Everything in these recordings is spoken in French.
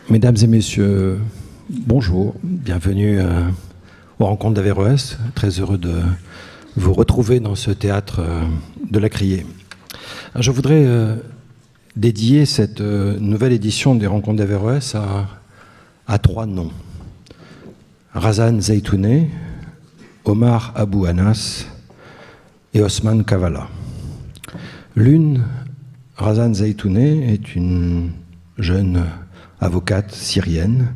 Mesdames et messieurs, bonjour, bienvenue aux rencontres d'Averroès. Très heureux de vous retrouver dans ce théâtre de la Criée. Je voudrais dédier cette nouvelle édition des rencontres d'Averroès à trois noms. Razan Zaitouneh, Omar Abou Anas et Osman Kavala. L'une, Razan Zaitouneh, est une jeune avocate syrienne,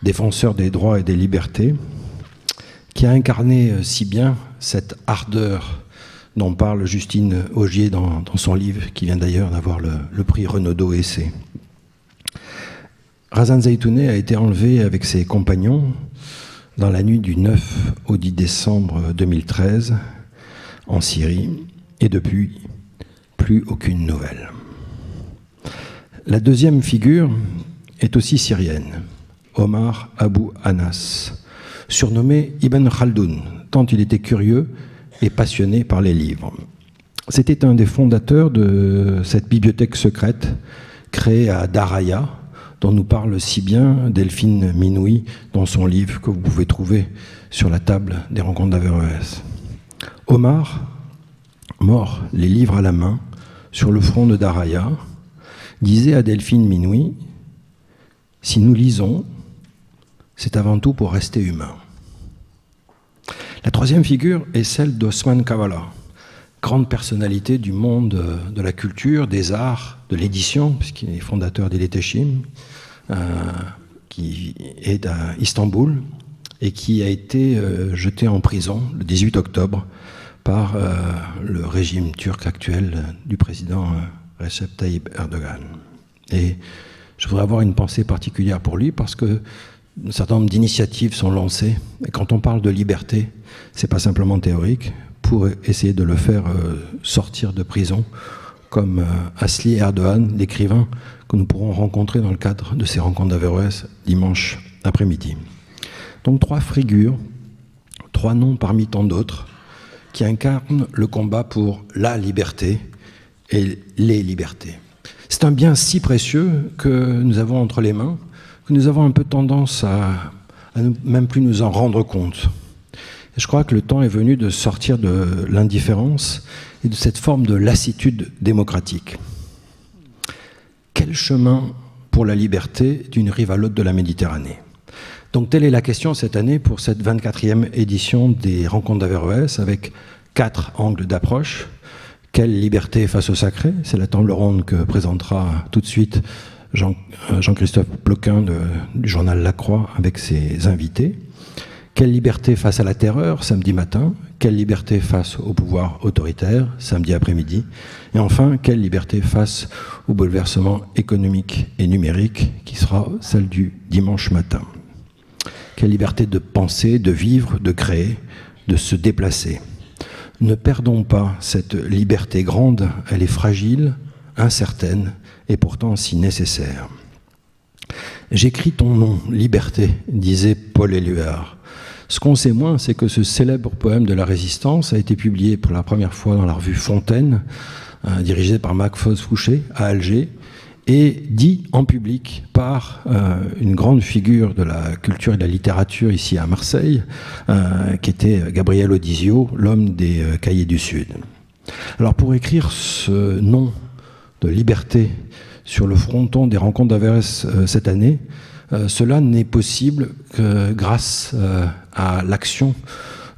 défenseur des droits et des libertés, qui a incarné si bien cette ardeur dont parle Justine Ogier dans son livre, qui vient d'ailleurs d'avoir le prix Renaudot Essai. Razan Zaitouneh a été enlevée avec ses compagnons dans la nuit du 9 au 10 décembre 2013 en Syrie, et depuis, plus aucune nouvelle. La deuxième figure est aussi syrienne, Omar Abou Anas, surnommé Ibn Khaldoun, tant il était curieux et passionné par les livres. C'était un des fondateurs de cette bibliothèque secrète créée à Daraya, dont nous parle si bien Delphine Minoui dans son livre que vous pouvez trouver sur la table des rencontres d'Averroès. Omar, mort les livres à la main, sur le front de Daraya, disait à Delphine Minoui: « Si nous lisons, c'est avant tout pour rester humain. » La troisième figure est celle d'Osman Kavala, grande personnalité du monde de la culture, des arts, de l'édition, puisqu'il est fondateur d'Ileteshim, qui est à Istanbul et qui a été jeté en prison le 18 octobre par le régime turc actuel du président Recep Tayyip Erdogan. Et je voudrais avoir une pensée particulière pour lui parce que un certain nombre d'initiatives sont lancées. Et quand on parle de liberté, c'est pas simplement théorique, pour essayer de le faire sortir de prison, comme Asli Erdogan, l'écrivain que nous pourrons rencontrer dans le cadre de ces rencontres d'Averroès dimanche après-midi. Donc trois figures, trois noms parmi tant d'autres, qui incarnent le combat pour la liberté et les libertés. C'est un bien si précieux que nous avons entre les mains, que nous avons un peu tendance à même plus nous en rendre compte. Et je crois que le temps est venu de sortir de l'indifférence et de cette forme de lassitude démocratique. Quel chemin pour la liberté d'une rive à l'autre de la Méditerranée? Donc telle est la question cette année pour cette 24e édition des rencontres d'Averroès, avec 4 angles d'approche. Quelle liberté face au sacré? C'est la table ronde que présentera tout de suite Jean-Christophe Ploquin du journal La Croix avec ses invités. Quelle liberté face à la terreur, samedi matin? Quelle liberté face au pouvoir autoritaire, samedi après-midi? Et enfin, quelle liberté face au bouleversement économique et numérique, qui sera celle du dimanche matin? Quelle liberté de penser, de vivre, de créer, de se déplacer? Ne perdons pas cette liberté grande, elle est fragile, incertaine et pourtant si nécessaire. J'écris ton nom, liberté, disait Paul Éluard. Ce qu'on sait moins, c'est que ce célèbre poème de la Résistance a été publié pour la première fois dans la revue Fontaine, dirigée par Max Fouché à Alger, et dit en public par une grande figure de la culture et de la littérature ici à Marseille, qui était Gabriel Audizio, l'homme des Cahiers du Sud. Alors pour écrire ce nom de liberté sur le fronton des rencontres d'Averroès cette année, cela n'est possible que grâce à l'action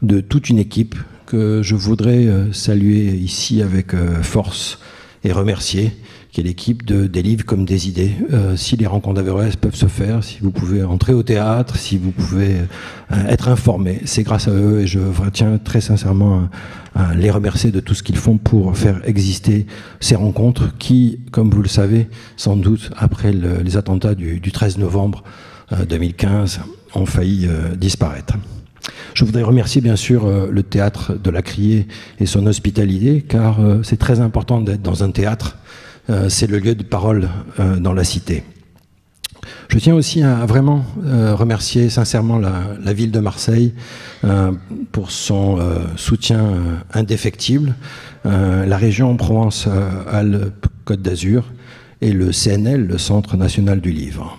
de toute une équipe que je voudrais saluer ici avec force et remercier, qui est l'équipe des livres comme des idées. Si les rencontres d'Averroès peuvent se faire, si vous pouvez entrer au théâtre, si vous pouvez être informés, c'est grâce à eux et je tiens très sincèrement à les remercier de tout ce qu'ils font pour faire exister ces rencontres qui, comme vous le savez, sans doute après les attentats du 13 novembre 2015, ont failli disparaître. Je voudrais remercier bien sûr le théâtre de la Criée et son hospitalité, car c'est très important d'être dans un théâtre. C'est le lieu de parole dans la cité. Je tiens aussi à vraiment remercier sincèrement la ville de Marseille pour son soutien indéfectible, la région Provence-Alpes-Côte d'Azur et le CNL, le Centre national du livre.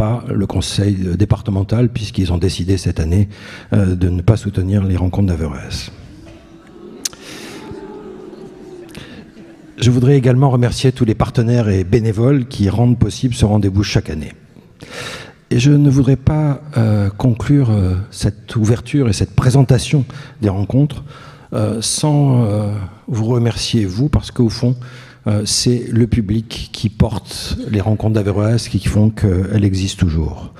pas le conseil départemental, puisqu'ils ont décidé cette année de ne pas soutenir les rencontres d'Averroès. Je voudrais également remercier tous les partenaires et bénévoles qui rendent possible ce rendez-vous chaque année. Et je ne voudrais pas conclure cette ouverture et cette présentation des rencontres sans vous remercier, vous, parce qu'au fond, c'est le public qui porte les rencontres d'Averroès qui font qu'elles existent toujours.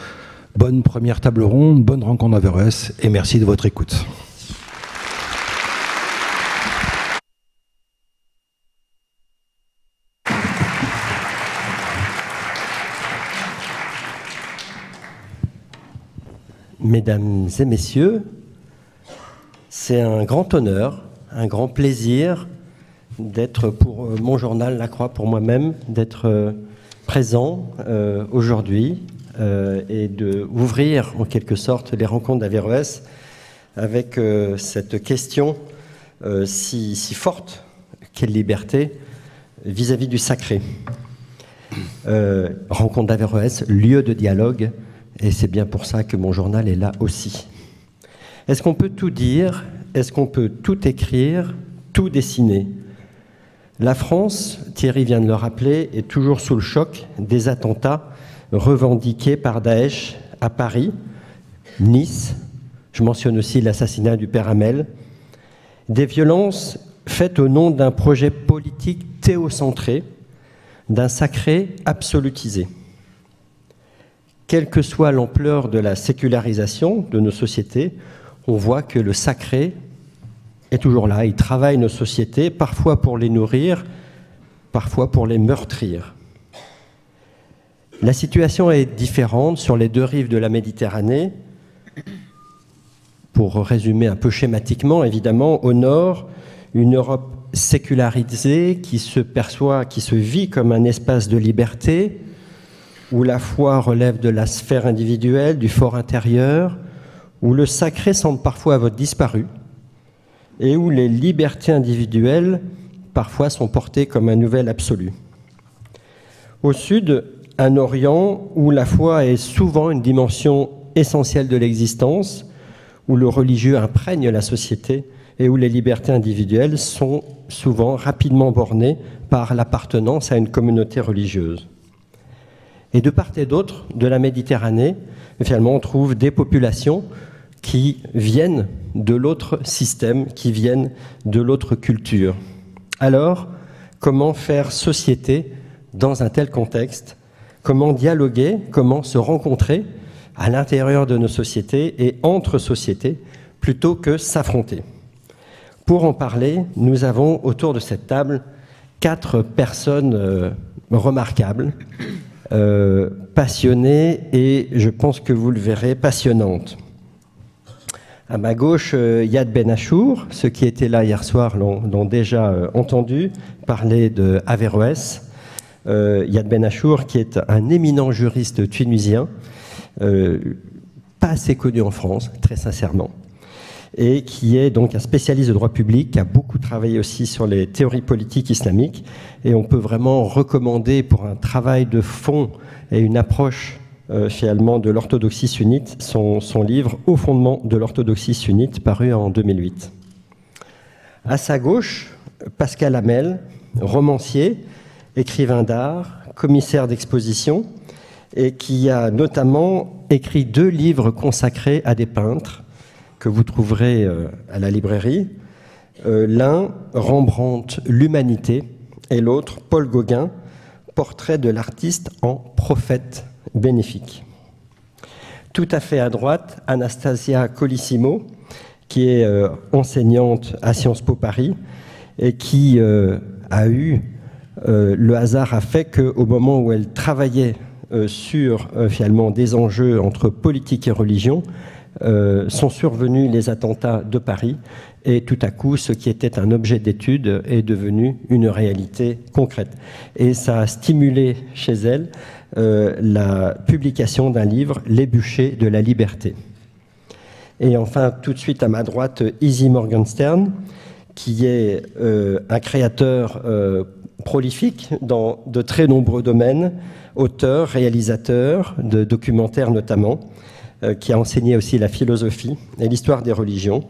Bonne première table ronde, bonne rencontre d'Averroès et merci de votre écoute. Mesdames et messieurs, c'est un grand honneur, un grand plaisir d'être pour mon journal La Croix, pour moi-même, d'être présent aujourd'hui et d'ouvrir en quelque sorte les rencontres d'Averroès avec cette question si forte, quelle liberté vis-à-vis du sacré. Rencontre d'Averroès, lieu de dialogue, et c'est bien pour ça que mon journal est là aussi. Est-ce qu'on peut tout dire? Est-ce qu'on peut tout écrire, tout dessiner? La France, Thierry vient de le rappeler, est toujours sous le choc des attentats revendiqués par Daesh à Paris, Nice. Je mentionne aussi l'assassinat du père Hamel. Des violences faites au nom d'un projet politique théocentré, d'un sacré absolutisé. Quelle que soit l'ampleur de la sécularisation de nos sociétés, on voit que le sacré est toujours là. Il travaille nos sociétés, parfois pour les nourrir, parfois pour les meurtrir. La situation est différente sur les deux rives de la Méditerranée. Pour résumer un peu schématiquement, évidemment, au nord, une Europe sécularisée qui se perçoit, qui se vit comme un espace de liberté, où la foi relève de la sphère individuelle, du fort intérieur, où le sacré semble parfois avoir disparu, et où les libertés individuelles parfois sont portées comme un nouvel absolu. Au sud, un Orient où la foi est souvent une dimension essentielle de l'existence, où le religieux imprègne la société et où les libertés individuelles sont souvent rapidement bornées par l'appartenance à une communauté religieuse. Et de part et d'autre de la Méditerranée, finalement, on trouve des populations qui viennent de l'autre système, qui viennent de l'autre culture. Alors, comment faire société dans un tel contexte? Comment dialoguer? Comment se rencontrer à l'intérieur de nos sociétés et entre sociétés plutôt que s'affronter? Pour en parler, nous avons autour de cette table 4 personnes remarquables, passionnées et, je pense que vous le verrez, passionnantes. À ma gauche, Yad Ben Achour. Ceux qui étaient là hier soir l'ont déjà entendu parler de Averroès. Yad Ben Achour, qui est un éminent juriste tunisien, pas assez connu en France, très sincèrement, et qui est donc un spécialiste de droit public, qui a beaucoup travaillé aussi sur les théories politiques islamiques, et on peut vraiment recommander pour un travail de fond et une approche finalement de l'orthodoxie sunnite, son livre « Au fondement de l'orthodoxie sunnite » paru en 2008. À sa gauche, Pascal Hamel, romancier, écrivain d'art, commissaire d'exposition, et qui a notamment écrit 2 livres consacrés à des peintres que vous trouverez à la librairie. L'un, Rembrandt, l'humanité, et l'autre, Paul Gauguin, portrait de l'artiste en prophète bénéfique. Tout à fait à droite, Anastasia Colissimo, qui est enseignante à Sciences Po Paris et qui a eu, le hasard a fait qu'au moment où elle travaillait sur finalement des enjeux entre politique et religion, sont survenus les attentats de Paris et tout à coup, ce qui était un objet d'étude est devenu une réalité concrète. Et ça a stimulé chez elle la publication d'un livre, Les bûchers de la liberté. Et enfin, tout de suite à ma droite, Izzy Morgenstern, qui est un créateur prolifique dans de très nombreux domaines, auteur, réalisateur de documentaires notamment, qui a enseigné aussi la philosophie et l'histoire des religions,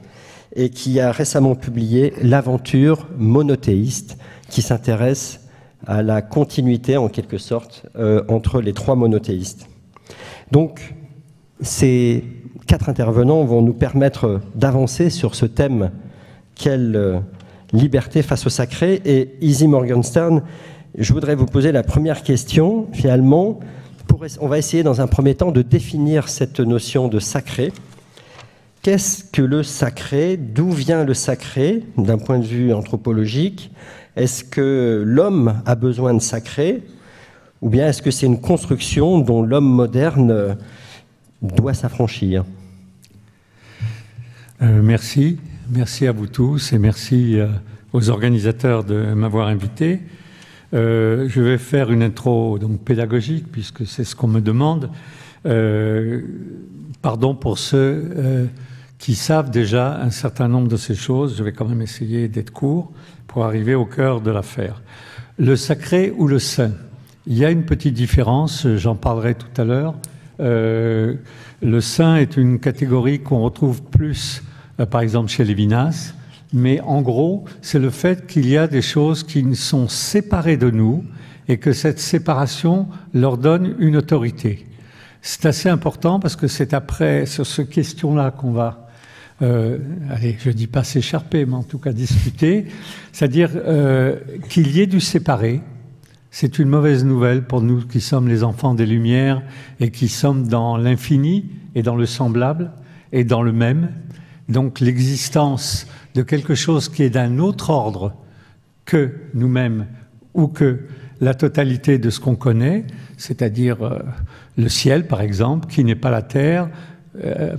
et qui a récemment publié L'aventure monothéiste, qui s'intéresse à la continuité, en quelque sorte, entre les trois monothéistes. Donc, ces 4 intervenants vont nous permettre d'avancer sur ce thème, quelle liberté face au sacré. Et Izzy Morgenstern, je voudrais vous poser la première question, finalement. On va essayer dans un premier temps de définir cette notion de sacré. Qu'est-ce que le sacré? D'où vient le sacré d'un point de vue anthropologique? Est-ce que l'homme a besoin de sacré? Ou bien est-ce que c'est une construction dont l'homme moderne doit s'affranchir? Merci à vous tous et merci aux organisateurs de m'avoir invité. Je vais faire une intro donc pédagogique puisque c'est ce qu'on me demande. Pardon pour ceux qui savent déjà un certain nombre de ces choses. Je vais quand même essayer d'être court pour arriver au cœur de l'affaire. Le sacré ou le saint? Il y a une petite différence, j'en parlerai tout à l'heure. Le saint est une catégorie qu'on retrouve plus, par exemple, chez Lévinas, mais en gros, c'est le fait qu'il y a des choses qui sont séparées de nous et que cette séparation leur donne une autorité. C'est assez important parce que c'est après, sur ce question-là qu'on va, allez, je ne dis pas s'écharper, mais en tout cas discuter, c'est-à-dire qu'il y ait du séparé. C'est une mauvaise nouvelle pour nous qui sommes les enfants des Lumières et qui sommes dans l'infini et dans le semblable et dans le même. Donc l'existence de quelque chose qui est d'un autre ordre que nous-mêmes ou que la totalité de ce qu'on connaît, c'est-à-dire le ciel par exemple, qui n'est pas la terre,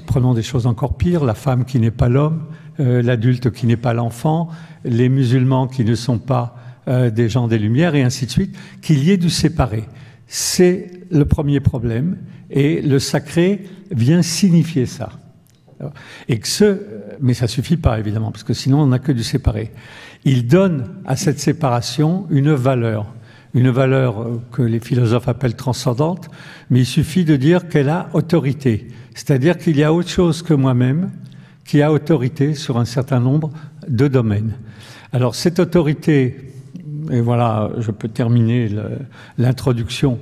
prenons des choses encore pires, la femme qui n'est pas l'homme, l'adulte qui n'est pas l'enfant, les musulmans qui ne sont pas des gens des Lumières et ainsi de suite, qu'il y ait du séparé. C'est le premier problème et le sacré vient signifier ça. Et que mais ça ne suffit pas évidemment, parce que sinon on n'a que du séparé. Il donne à cette séparation une valeur que les philosophes appellent transcendante, mais il suffit de dire qu'elle a autorité. C'est-à-dire qu'il y a autre chose que moi-même qui a autorité sur un certain nombre de domaines. Alors cette autorité, et voilà, je peux terminer l'introduction,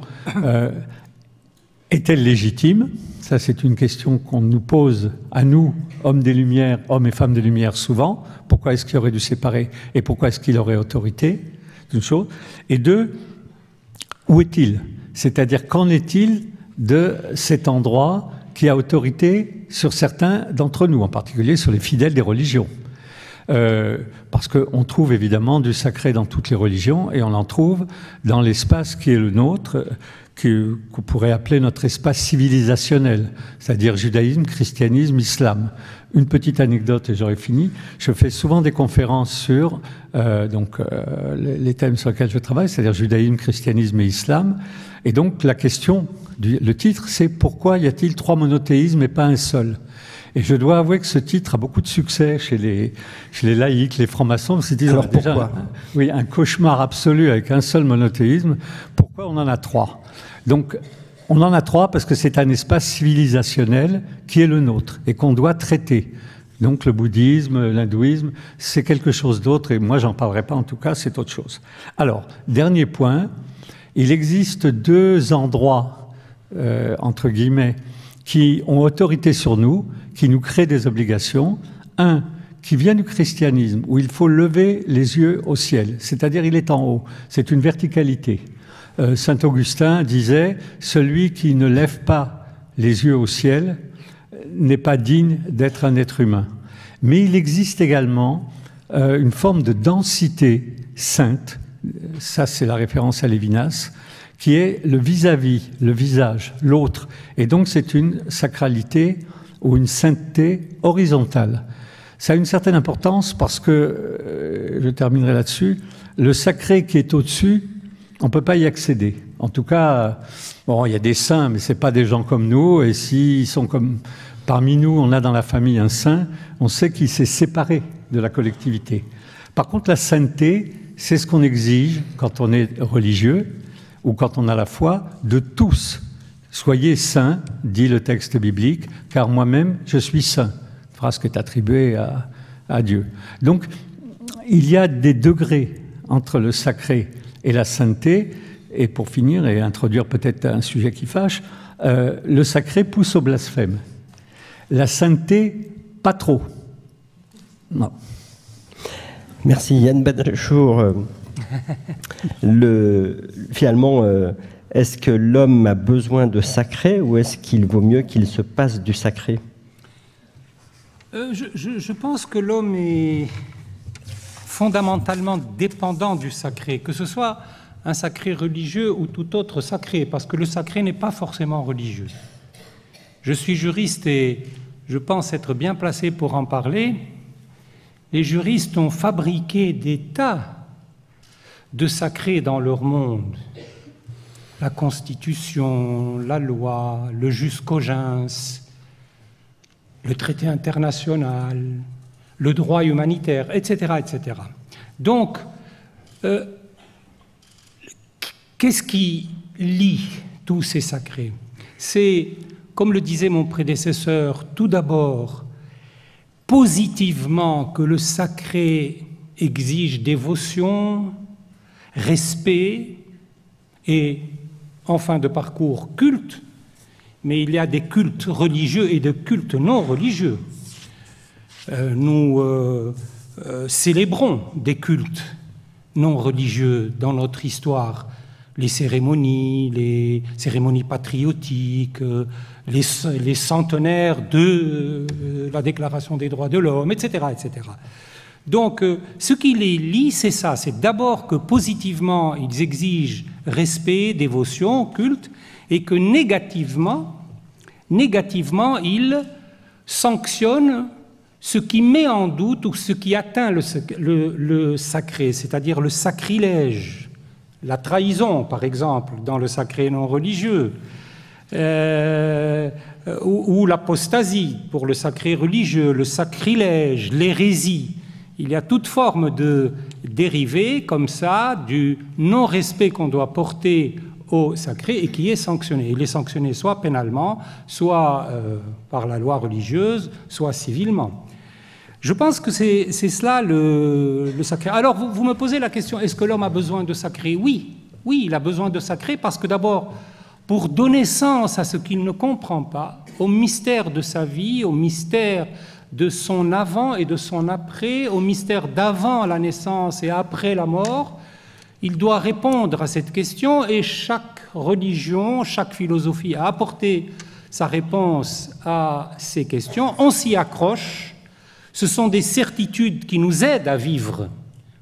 est-elle légitime? Ça, c'est une question qu'on nous pose à nous, hommes des Lumières, hommes et femmes des Lumières, souvent. Pourquoi est-ce qu'il y aurait du séparé et pourquoi est-ce qu'il aurait autorité? C'est une chose. Et deux, où est-il? C'est-à-dire, qu'en est-il de cet endroit qui a autorité sur certains d'entre nous, en particulier sur les fidèles des religions? Parce qu'on trouve évidemment du sacré dans toutes les religions et on en trouve dans l'espace qui est le nôtre, qu'on pourrait appeler notre espace civilisationnel, c'est-à-dire judaïsme, christianisme, islam. Une petite anecdote et j'aurai fini. Je fais souvent des conférences sur les thèmes sur lesquels je travaille, c'est-à-dire judaïsme, christianisme et islam. Et donc la question, le titre, c'est pourquoi y a-t-il 3 monothéismes et pas un seul? Et je dois avouer que ce titre a beaucoup de succès chez les laïcs, les francs-maçons. Alors pourquoi? Oui, un cauchemar absolu avec un seul monothéisme. Pourquoi on en a 3? Donc, on en a 3 parce que c'est un espace civilisationnel qui est le nôtre et qu'on doit traiter. Donc le bouddhisme, l'hindouisme, c'est quelque chose d'autre et moi j'en parlerai pas en tout cas, c'est autre chose. Alors, dernier point, il existe 2 endroits, entre guillemets, qui ont autorité sur nous, qui nous créent des obligations. Un, qui vient du christianisme, où il faut lever les yeux au ciel, c'est-à-dire il est en haut, c'est une verticalité. Saint Augustin disait « Celui qui ne lève pas les yeux au ciel n'est pas digne d'être un être humain ». Mais il existe également une forme de densité sainte, ça c'est la référence à Lévinas, qui est le vis-à-vis, le visage, l'autre. Et donc c'est une sacralité ou une sainteté horizontale. Ça a une certaine importance parce que, je terminerai là-dessus, le sacré qui est au-dessus, on ne peut pas y accéder. En tout cas, bon, il y a des saints, mais ce n'est pas des gens comme nous. Et s'ils sont comme parmi nous, on a dans la famille un saint, on sait qu'il s'est séparé de la collectivité. Par contre, la sainteté, c'est ce qu'on exige quand on est religieux, ou quand on a la foi, de tous. Soyez saints, dit le texte biblique, car moi-même je suis saint. Phrase qui est attribuée à Dieu. Donc, il y a des degrés entre le sacré et la sainteté. Et pour finir, et introduire peut-être un sujet qui fâche, le sacré pousse au blasphème. La sainteté, pas trop. Non. Merci Yann Benachour. Finalement, est-ce que l'homme a besoin de sacré ou est-ce qu'il vaut mieux qu'il se passe du sacré? Je pense que l'homme est fondamentalement dépendant du sacré, que ce soit un sacré religieux ou tout autre sacré, parce que le sacré n'est pas forcément religieux. Je suis juriste et je pense être bien placé pour en parler. Les juristes ont fabriqué des tas de sacrés dans leur monde. La Constitution, la loi, le jus cogens, le traité international, le droit humanitaire, etc., etc. Donc, qu'est-ce qui lie tous ces sacrés? C'est, comme le disait mon prédécesseur, tout d'abord, positivement, que le sacré exige dévotion, respect et, en fin de parcours, culte, mais il y a des cultes religieux et des cultes non religieux. Nous célébrons des cultes non religieux dans notre histoire, les cérémonies patriotiques, les centenaires de la Déclaration des droits de l'homme, etc., etc. Donc, ce qui les lie, c'est ça. C'est d'abord que positivement, ils exigent respect, dévotion, culte, et que négativement, ils sanctionnent ce qui met en doute ou ce qui atteint le sacré, c'est-à-dire le sacrilège, la trahison, par exemple, dans le sacré non religieux, ou l'apostasie pour le sacré religieux, le sacrilège, l'hérésie. Il y a toute forme de dérivés comme ça du non-respect qu'on doit porter au sacré et qui est sanctionné. Il est sanctionné soit pénalement, soit par la loi religieuse, soit civilement. Je pense que c'est cela le sacré. Alors vous me posez la question, est-ce que l'homme a besoin de sacré? Oui, il a besoin de sacré parce que d'abord, pour donner sens à ce qu'il ne comprend pas, au mystère de sa vie, au mystère de son avant et de son après, au mystère d'avant la naissance et après la mort, il doit répondre à cette question et chaque religion, chaque philosophie a apporté sa réponse à ces questions. On s'y accroche. Ce sont des certitudes qui nous aident à vivre,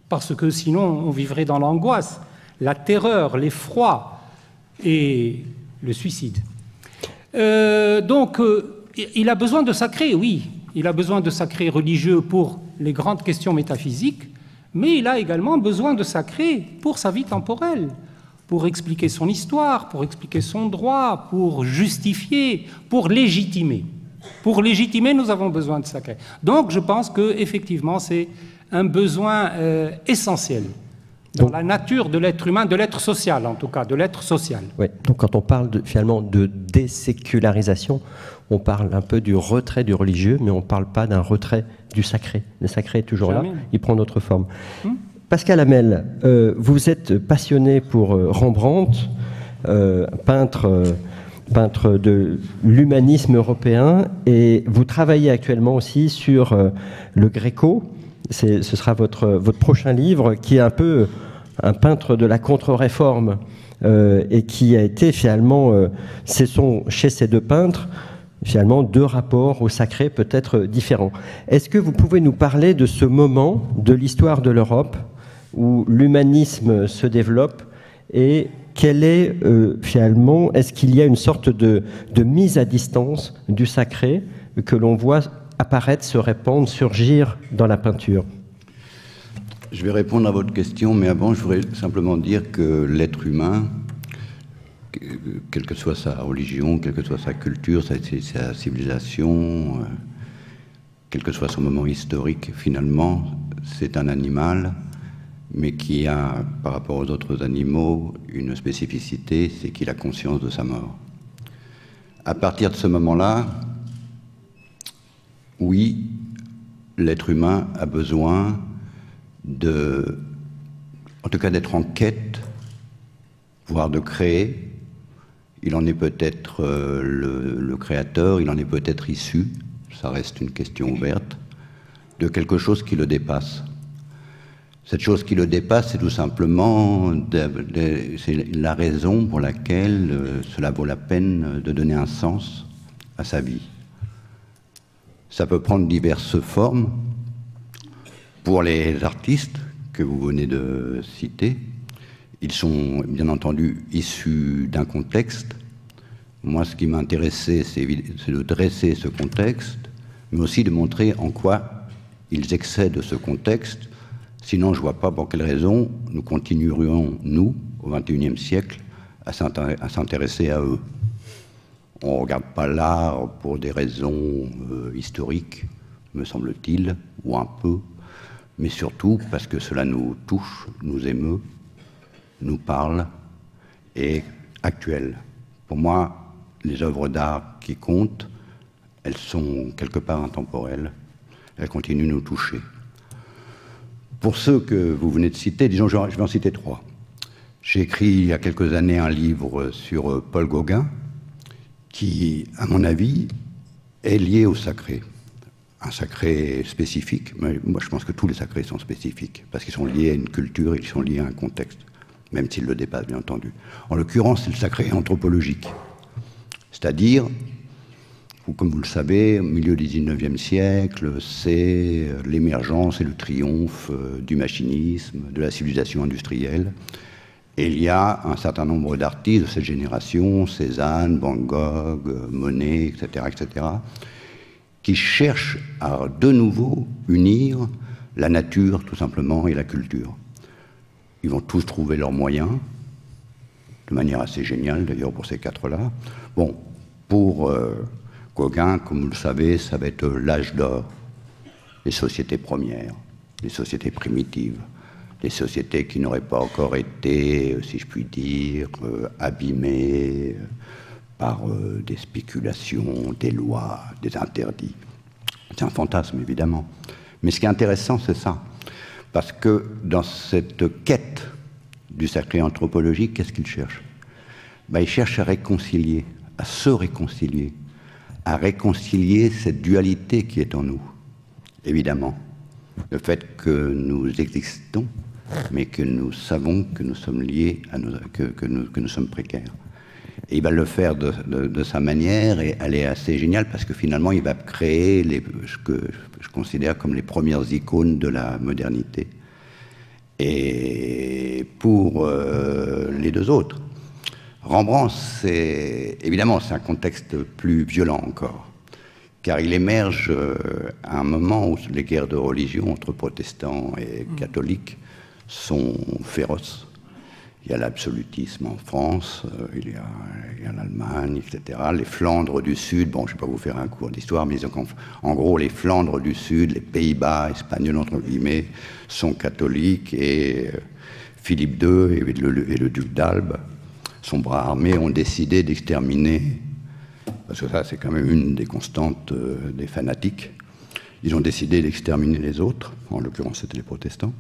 parce que sinon on vivrait dans l'angoisse, la terreur, l'effroi et le suicide. Donc, il a besoin de sacré, oui. Il a besoin de sacré religieux pour les grandes questions métaphysiques, mais il a également besoin de sacré pour sa vie temporelle, pour expliquer son histoire, pour expliquer son droit, pour justifier, pour légitimer. Pour légitimer, nous avons besoin de sacré. Donc, je pense qu'effectivement, c'est un besoin essentiel dans la nature de l'être humain, de l'être social en tout cas, de l'être social. Oui. Donc, quand on parle finalement de désécularisation, on parle un peu du retrait du religieux, mais on ne parle pas d'un retrait du sacré. Le sacré est toujours là, il prend d'autres formes. Pascal Hamel, vous êtes passionné pour Rembrandt, peintre de l'humanisme européen, et vous travaillez actuellement aussi sur le Gréco. Ce sera votre prochain livre, qui est un peu un peintre de la contre-réforme, et qui a été finalement, chez ces deux peintres, finalement deux rapports au sacré peut-être différents. Est-ce que vous pouvez nous parler de ce moment de l'histoire de l'Europe où l'humanisme se développe et quel est finalement, est-ce qu'il y a une sorte de mise à distance du sacré que l'on voit apparaître, se répandre, surgir dans la peinture? Je vais répondre à votre question, mais avant, je voudrais simplement dire que l'être humain, quelle que soit sa religion, quelle que soit sa culture, sa civilisation, quel que soit son moment historique, finalement, c'est un animal, mais qui a, par rapport aux autres animaux, une spécificité, c'est qu'il a conscience de sa mort. À partir de ce moment-là, oui, l'être humain a besoin en tout cas d'être en quête, voire de créer. Il en est peut-être le créateur, il en est peut-être issu, ça reste une question ouverte, de quelque chose qui le dépasse. Cette chose qui le dépasse, c'est tout simplement c'est la raison pour laquelle cela vaut la peine de donner un sens à sa vie. Ça peut prendre diverses formes. Pour les artistes que vous venez de citer, ils sont bien entendu issus d'un contexte. Moi, ce qui m'intéressait, c'est de dresser ce contexte, mais aussi de montrer en quoi ils excèdent ce contexte. Sinon, je ne vois pas pour quelle raison nous continuerions, nous, au XXIe siècle, à s'intéresser à eux. On ne regarde pas l'art pour des raisons historiques, me semble-t-il, ou un peu, mais surtout parce que cela nous touche, nous émeut, nous parle et est actuel. Pour moi, les œuvres d'art qui comptent, elles sont quelque part intemporelles, elles continuent de nous toucher. Pour ceux que vous venez de citer, disons, je vais en citer 3. J'ai écrit il y a quelques années un livre sur Paul Gauguin, qui, à mon avis, est lié au sacré. Un sacré spécifique, mais moi je pense que tous les sacrés sont spécifiques, parce qu'ils sont liés à une culture, ils sont liés à un contexte, même s'ils le dépassent, bien entendu. En l'occurrence, c'est le sacré anthropologique. C'est-à-dire, comme vous le savez, au milieu du XIXe siècle, c'est l'émergence et le triomphe du machinisme, de la civilisation industrielle. Et il y a un certain nombre d'artistes de cette génération, Cézanne, Van Gogh, Monet, etc., qui cherchent à de nouveau unir la nature, tout simplement, et la culture. Ils vont tous trouver leurs moyens, de manière assez géniale, d'ailleurs, pour ces 4-là. Bon, pour Gauguin, comme vous le savez, ça va être l'âge d'or, les sociétés premières, les sociétés primitives, les sociétés qui n'auraient pas encore été, si je puis dire, abîmées par des spéculations, des lois, des interdits. C'est un fantasme, évidemment. Mais ce qui est intéressant, c'est ça. Parce que dans cette quête du sacré anthropologique, qu'est-ce qu'il cherche? Il cherche à réconcilier, à se réconcilier, à réconcilier cette dualité qui est en nous, évidemment. Le fait que nous existons, mais que nous savons que nous sommes liés, que nous sommes précaires. Et il va le faire de sa manière, et elle est assez géniale, parce que finalement, il va créer ce que je considère comme les premières icônes de la modernité. Et pour les deux autres, Rembrandt, évidemment, c'est un contexte plus violent encore, car il émerge à un moment où les guerres de religion entre protestants et catholiques sont féroces. Il y a l'absolutisme en France, il y a l'Allemagne, etc. Les Flandres du Sud, bon, je ne vais pas vous faire un cours d'histoire, mais en gros, les Flandres du Sud, les Pays-Bas, espagnols, entre guillemets, sont catholiques, et Philippe II et le duc d'Albe, son bras armé, ont décidé d'exterminer, parce que ça, c'est quand même une des constantes des fanatiques, ils ont décidé d'exterminer les autres, en l'occurrence, c'était les protestants.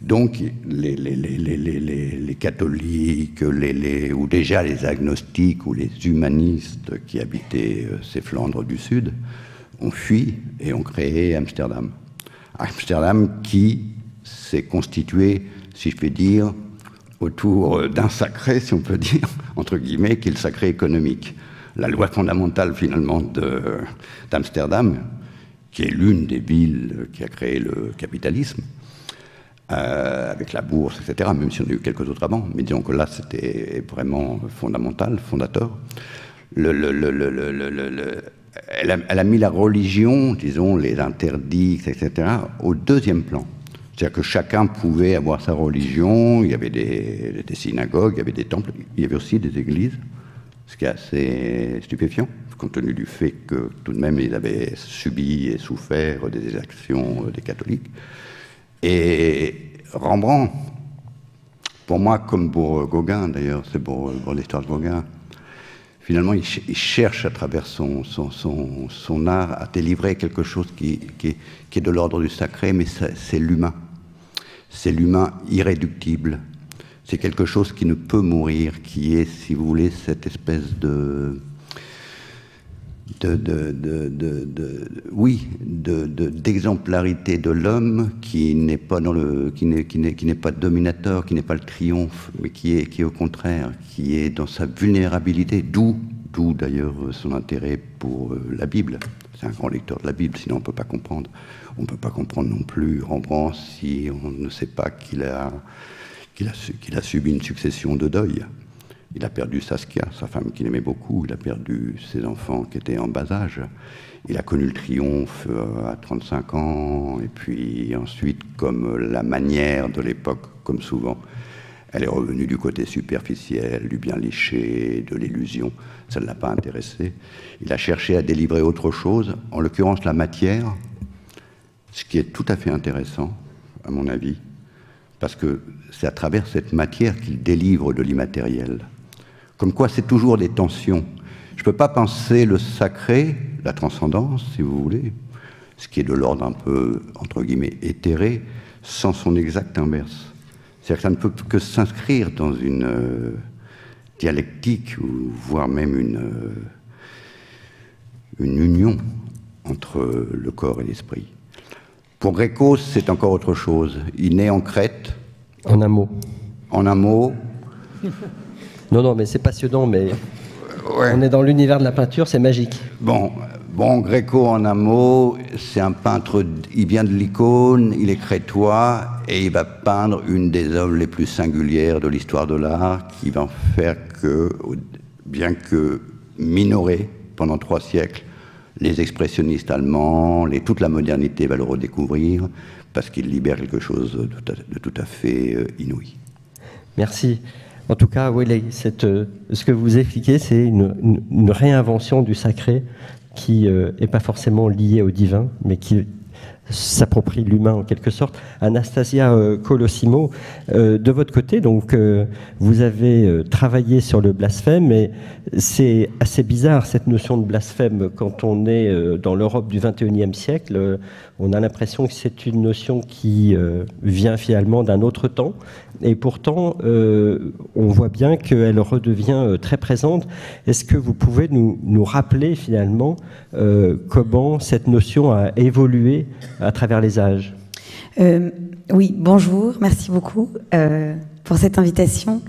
Donc, les catholiques, ou déjà les agnostiques ou les humanistes qui habitaient ces Flandres du Sud ont fui et ont créé Amsterdam. Amsterdam qui s'est constitué, si je puis dire, autour d'un sacré, si on peut dire, entre guillemets, qui est le sacré économique. La loi fondamentale, finalement, d'Amsterdam, qui est l'une des villes qui a créé le capitalisme, avec la bourse, etc., même si on a eu quelques autres avant, mais disons que là, c'était vraiment fondamental, fondateur. Elle a mis la religion, disons, les interdits, etc., au deuxième plan. C'est-à-dire que chacun pouvait avoir sa religion, il y avait des synagogues, il y avait des temples, il y avait aussi des églises, ce qui est assez stupéfiant, compte tenu du fait que tout de même ils avaient subi et souffert des exactions des catholiques. Et Rembrandt, pour moi, comme pour Gauguin d'ailleurs, c'est pour l'histoire de Gauguin, finalement, il cherche à travers son art à délivrer quelque chose qui est de l'ordre du sacré, mais c'est l'humain. C'est l'humain irréductible. C'est quelque chose qui ne peut mourir, qui est, si vous voulez, cette espèce d'exemplarité de l'homme qui n'est pas qui n'est pas dominateur, qui n'est pas le triomphe, mais qui est au contraire, qui est dans sa vulnérabilité, d'où d'ailleurs son intérêt pour la Bible. C'est un grand lecteur de la Bible, sinon on ne peut pas comprendre. On ne peut pas comprendre non plus Rembrandt si on ne sait pas qu'il a subi une succession de deuils. Il a perdu Saskia, sa femme qu'il aimait beaucoup. Il a perdu ses enfants qui étaient en bas âge. Il a connu le triomphe à 35 ans. Et puis ensuite, comme la manière de l'époque, comme souvent, elle est revenue du côté superficiel, du bien léché, de l'illusion. Ça ne l'a pas intéressé. Il a cherché à délivrer autre chose, en l'occurrence la matière, ce qui est tout à fait intéressant, à mon avis, parce que c'est à travers cette matière qu'il délivre de l'immatériel. Comme quoi, c'est toujours des tensions. Je ne peux pas penser le sacré, la transcendance, si vous voulez, ce qui est de l'ordre un peu, entre guillemets, éthéré, sans son exact inverse. C'est-à-dire que ça ne peut que s'inscrire dans une dialectique, voire même une union entre le corps et l'esprit. Pour Gréco, c'est encore autre chose. Il naît en Crète. En un mot. En un mot. Non, mais c'est passionnant, mais ouais. On est dans l'univers de la peinture, c'est magique. Bon, Gréco, en un mot, c'est un peintre, il vient de l'icône, il est crétois, et il va peindre une des œuvres les plus singulières de l'histoire de l'art, qui va faire que, bien que minoré pendant 3 siècles, les expressionnistes allemands, toute la modernité va le redécouvrir, parce qu'il libère quelque chose de tout à fait inouï. Merci. En tout cas, oui, ce que vous expliquez, c'est une réinvention du sacré qui n'est pas forcément liée au divin, mais qui s'approprie l'humain en quelque sorte. Anastasia Colosimo, de votre côté, donc, vous avez travaillé sur le blasphème, mais c'est assez bizarre cette notion de blasphème quand on est dans l'Europe du XXIe siècle. On a l'impression que c'est une notion qui vient finalement d'un autre temps, et pourtant on voit bien qu'elle redevient très présente. Est-ce que vous pouvez nous rappeler finalement comment cette notion a évolué à travers les âges? Oui, bonjour, merci beaucoup pour cette invitation.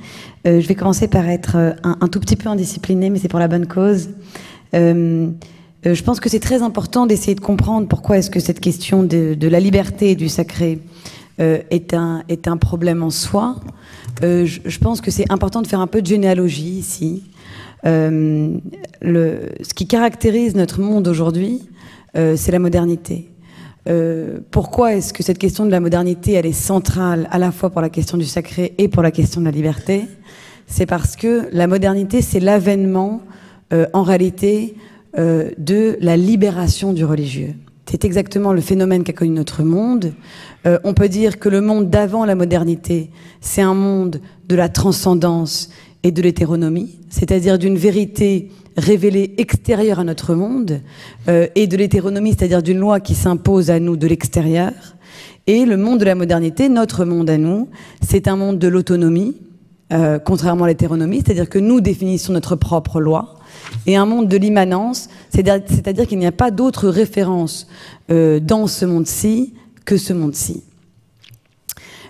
Je vais commencer par être un tout petit peu indisciplinée, mais c'est pour la bonne cause. Je pense que c'est très important d'essayer de comprendre pourquoi est-ce que cette question de la liberté et du sacré est un problème en soi. Je pense que c'est important de faire un peu de généalogie ici. Ce qui caractérise notre monde aujourd'hui, c'est la modernité. Pourquoi est-ce que cette question de la modernité, elle est centrale à la fois pour la question du sacré et pour la question de la liberté? C'est parce que la modernité, c'est l'avènement, en réalité, de la libération du religieux. C'est exactement le phénomène qu'a connu notre monde. On peut dire que le monde d'avant la modernité, c'est un monde de la transcendance et de l'hétéronomie, c'est-à-dire d'une vérité révélée extérieure à notre monde, et de l'hétéronomie, c'est-à-dire d'une loi qui s'impose à nous de l'extérieur. Et le monde de la modernité, notre monde à nous, c'est un monde de l'autonomie, contrairement à l'hétéronomie, c'est-à-dire que nous définissons notre propre loi, et un monde de l'immanence, c'est-à-dire qu'il n'y a pas d'autre référence dans ce monde-ci que ce monde-ci.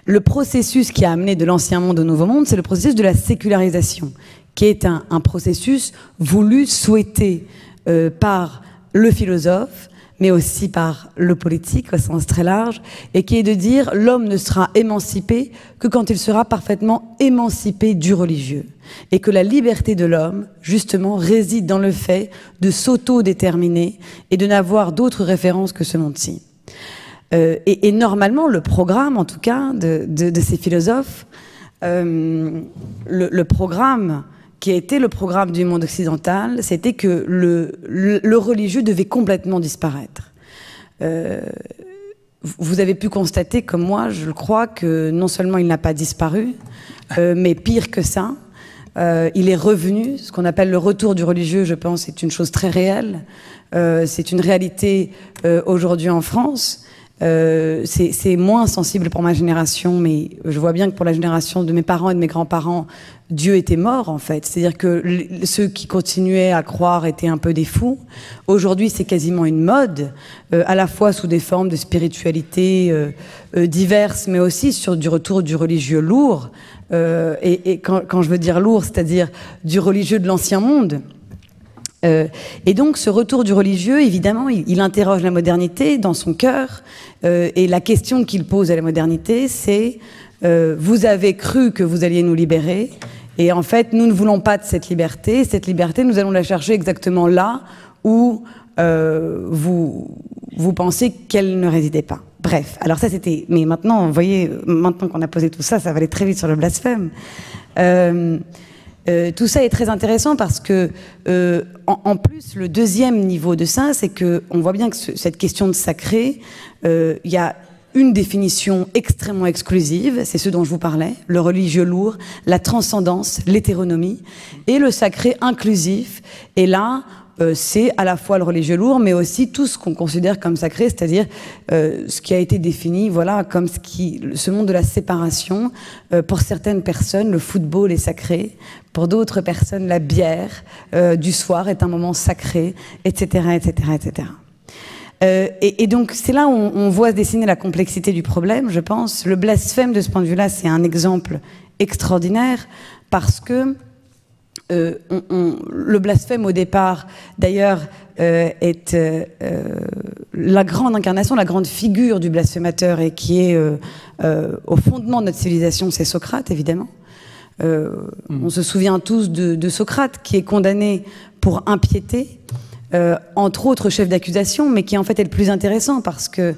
Le processus qui a amené de l'ancien monde au nouveau monde, c'est le processus de la sécularisation, qui est un processus voulu, souhaité par le philosophe, mais aussi par le politique au sens très large, et qui est de dire l'homme ne sera émancipé que quand il sera parfaitement émancipé du religieux. Et que la liberté de l'homme, justement, réside dans le fait de s'auto-déterminer et de n'avoir d'autres références que ce monde-ci. Et normalement, le programme, en tout cas, de ces philosophes, le programme qui a été le programme du monde occidental, c'était que le religieux devait complètement disparaître. vous avez pu constater, comme moi, je le crois, que non seulement il n'a pas disparu, mais pire que ça, il est revenu. Ce qu'on appelle le retour du religieux, je pense, c'est une chose très réelle. C'est une réalité aujourd'hui en France. C'est moins sensible pour ma génération, mais je vois bien que pour la génération de mes parents et de mes grands-parents, Dieu était mort, en fait. C'est-à-dire que ceux qui continuaient à croire étaient un peu des fous. Aujourd'hui, c'est quasiment une mode, à la fois sous des formes de spiritualité diverses, mais aussi sur du retour du religieux lourd. Et quand je veux dire lourd, c'est-à-dire du religieux de l'ancien monde. Et donc ce retour du religieux, évidemment, il interroge la modernité dans son cœur, et la question qu'il pose à la modernité, c'est vous avez cru que vous alliez nous libérer, et en fait nous ne voulons pas de cette liberté, nous allons la chercher exactement là où vous pensez qu'elle ne résidait pas. Bref, alors ça c'était... Mais maintenant, vous voyez, maintenant qu'on a posé tout ça, ça va aller très vite sur le blasphème. Tout ça est très intéressant parce que, en plus, le deuxième niveau de ça, c'est qu'on voit bien que cette question de sacré, il y a une définition extrêmement exclusive, c'est ce dont je vous parlais, le religieux lourd, la transcendance, l'hétéronomie, et le sacré inclusif. Et là, c'est à la fois le religieux lourd, mais aussi tout ce qu'on considère comme sacré, c'est-à-dire ce qui a été défini, voilà, comme ce monde de la séparation. Pour certaines personnes, le football est sacré. Pour d'autres personnes, la bière du soir est un moment sacré, etc., etc., etc. Et donc, c'est là où on voit se dessiner la complexité du problème, je pense. Le blasphème, de ce point de vue-là, c'est un exemple extraordinaire parce que le blasphème, au départ, d'ailleurs, est la grande incarnation, la grande figure du blasphémateur et qui est au fondement de notre civilisation, c'est Socrate, évidemment. On se souvient tous de Socrate, qui est condamné pour impiété, entre autres chef d'accusation, mais qui en fait est le plus intéressant parce que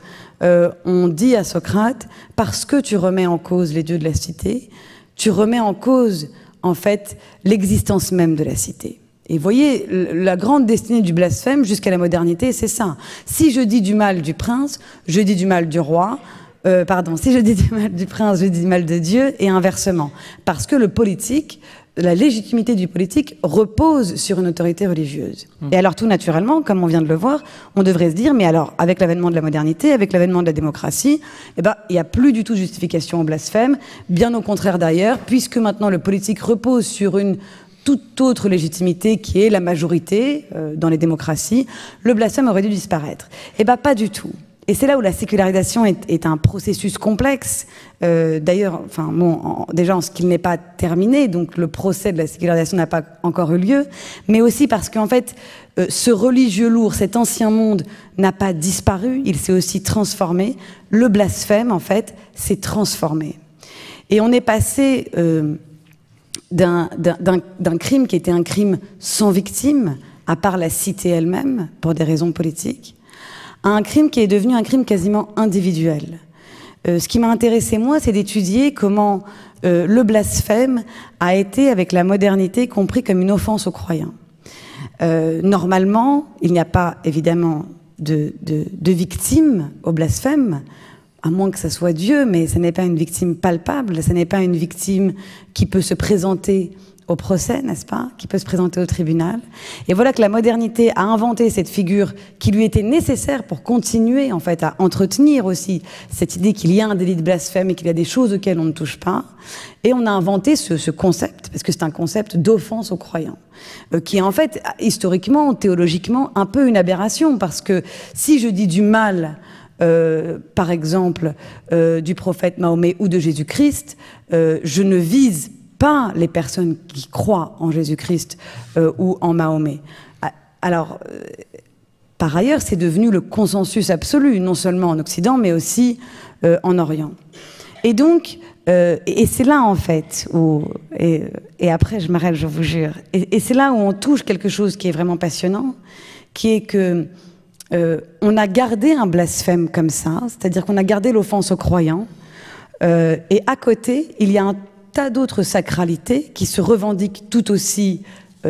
on dit à Socrate, parce que tu remets en cause les dieux de la cité, tu remets en cause en fait l'existence même de la cité. Et vous voyez, la grande destinée du blasphème jusqu'à la modernité, c'est ça. Si je dis du mal du prince, je dis du mal du roi. Si je dis du mal du prince, je dis du mal de Dieu, et inversement. Parce que le politique, la légitimité du politique repose sur une autorité religieuse. Et alors tout naturellement, comme on vient de le voir, on devrait se dire, mais alors avec l'avènement de la modernité, avec l'avènement de la démocratie, eh ben, il n'y a plus du tout de justification au blasphème, bien au contraire d'ailleurs, puisque maintenant le politique repose sur une toute autre légitimité qui est la majorité dans les démocraties, le blasphème aurait dû disparaître. Eh bien pas du tout. Et c'est là où la sécularisation est un processus complexe. D'ailleurs, enfin, bon, déjà en ce qu'il n'est pas terminé, donc le procès de la sécularisation n'a pas encore eu lieu, mais aussi parce qu'en fait, ce religieux lourd, cet ancien monde n'a pas disparu, il s'est aussi transformé. Le blasphème, en fait, s'est transformé. Et on est passé d'un crime qui était un crime sans victime, à part la cité elle-même, pour des raisons politiques, à un crime qui est devenu un crime quasiment individuel. Ce qui m'a intéressé, moi, c'est d'étudier comment le blasphème a été, avec la modernité, compris comme une offense aux croyants. Normalement, il n'y a pas, évidemment, de victime au blasphème, à moins que ça soit Dieu, mais ce n'est pas une victime palpable, ce n'est pas une victime qui peut se présenter au procès, n'est-ce pas, qui peut se présenter au tribunal. Et voilà que la modernité a inventé cette figure qui lui était nécessaire pour continuer, en fait, à entretenir aussi cette idée qu'il y a un délit de blasphème et qu'il y a des choses auxquelles on ne touche pas. Et on a inventé ce concept, parce que c'est un concept d'offense aux croyants, qui est en fait, historiquement, théologiquement, un peu une aberration, parce que si je dis du mal, par exemple, du prophète Mahomet ou de Jésus-Christ, je ne vise pas les personnes qui croient en Jésus-Christ ou en Mahomet. Alors, par ailleurs, c'est devenu le consensus absolu, non seulement en Occident, mais aussi en Orient. Et donc, et c'est là, en fait, où... Et après, je m'arrête, je vous jure. Et c'est là où on touche quelque chose qui est vraiment passionnant, qui est que on a gardé un blasphème comme ça, c'est-à-dire qu'on a gardé l'offense aux croyants, et à côté, il y a un tas d'autres sacralités qui se revendiquent tout aussi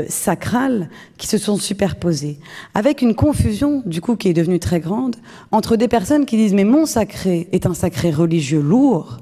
sacrales qui se sont superposées, avec une confusion du coup qui est devenue très grande entre des personnes qui disent mais mon sacré est un sacré religieux lourd,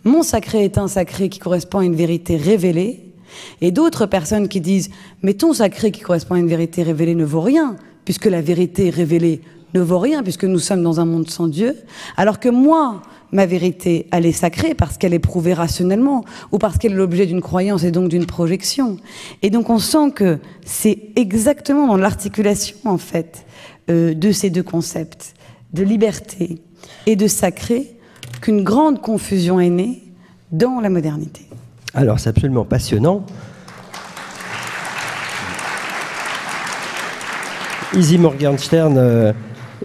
mon sacré est un sacré qui correspond à une vérité révélée, et d'autres personnes qui disent mais ton sacré qui correspond à une vérité révélée ne vaut rien, puisque la vérité révélée ne vaut rien, puisque nous sommes dans un monde sans Dieu, alors que moi, ma vérité, elle est sacrée parce qu'elle est prouvée rationnellement, ou parce qu'elle est l'objet d'une croyance et donc d'une projection. Et donc on sent que c'est exactement dans l'articulation, en fait, de ces deux concepts, de liberté et de sacré, qu'une grande confusion est née dans la modernité. Alors c'est absolument passionnant. Isi Morgenstern,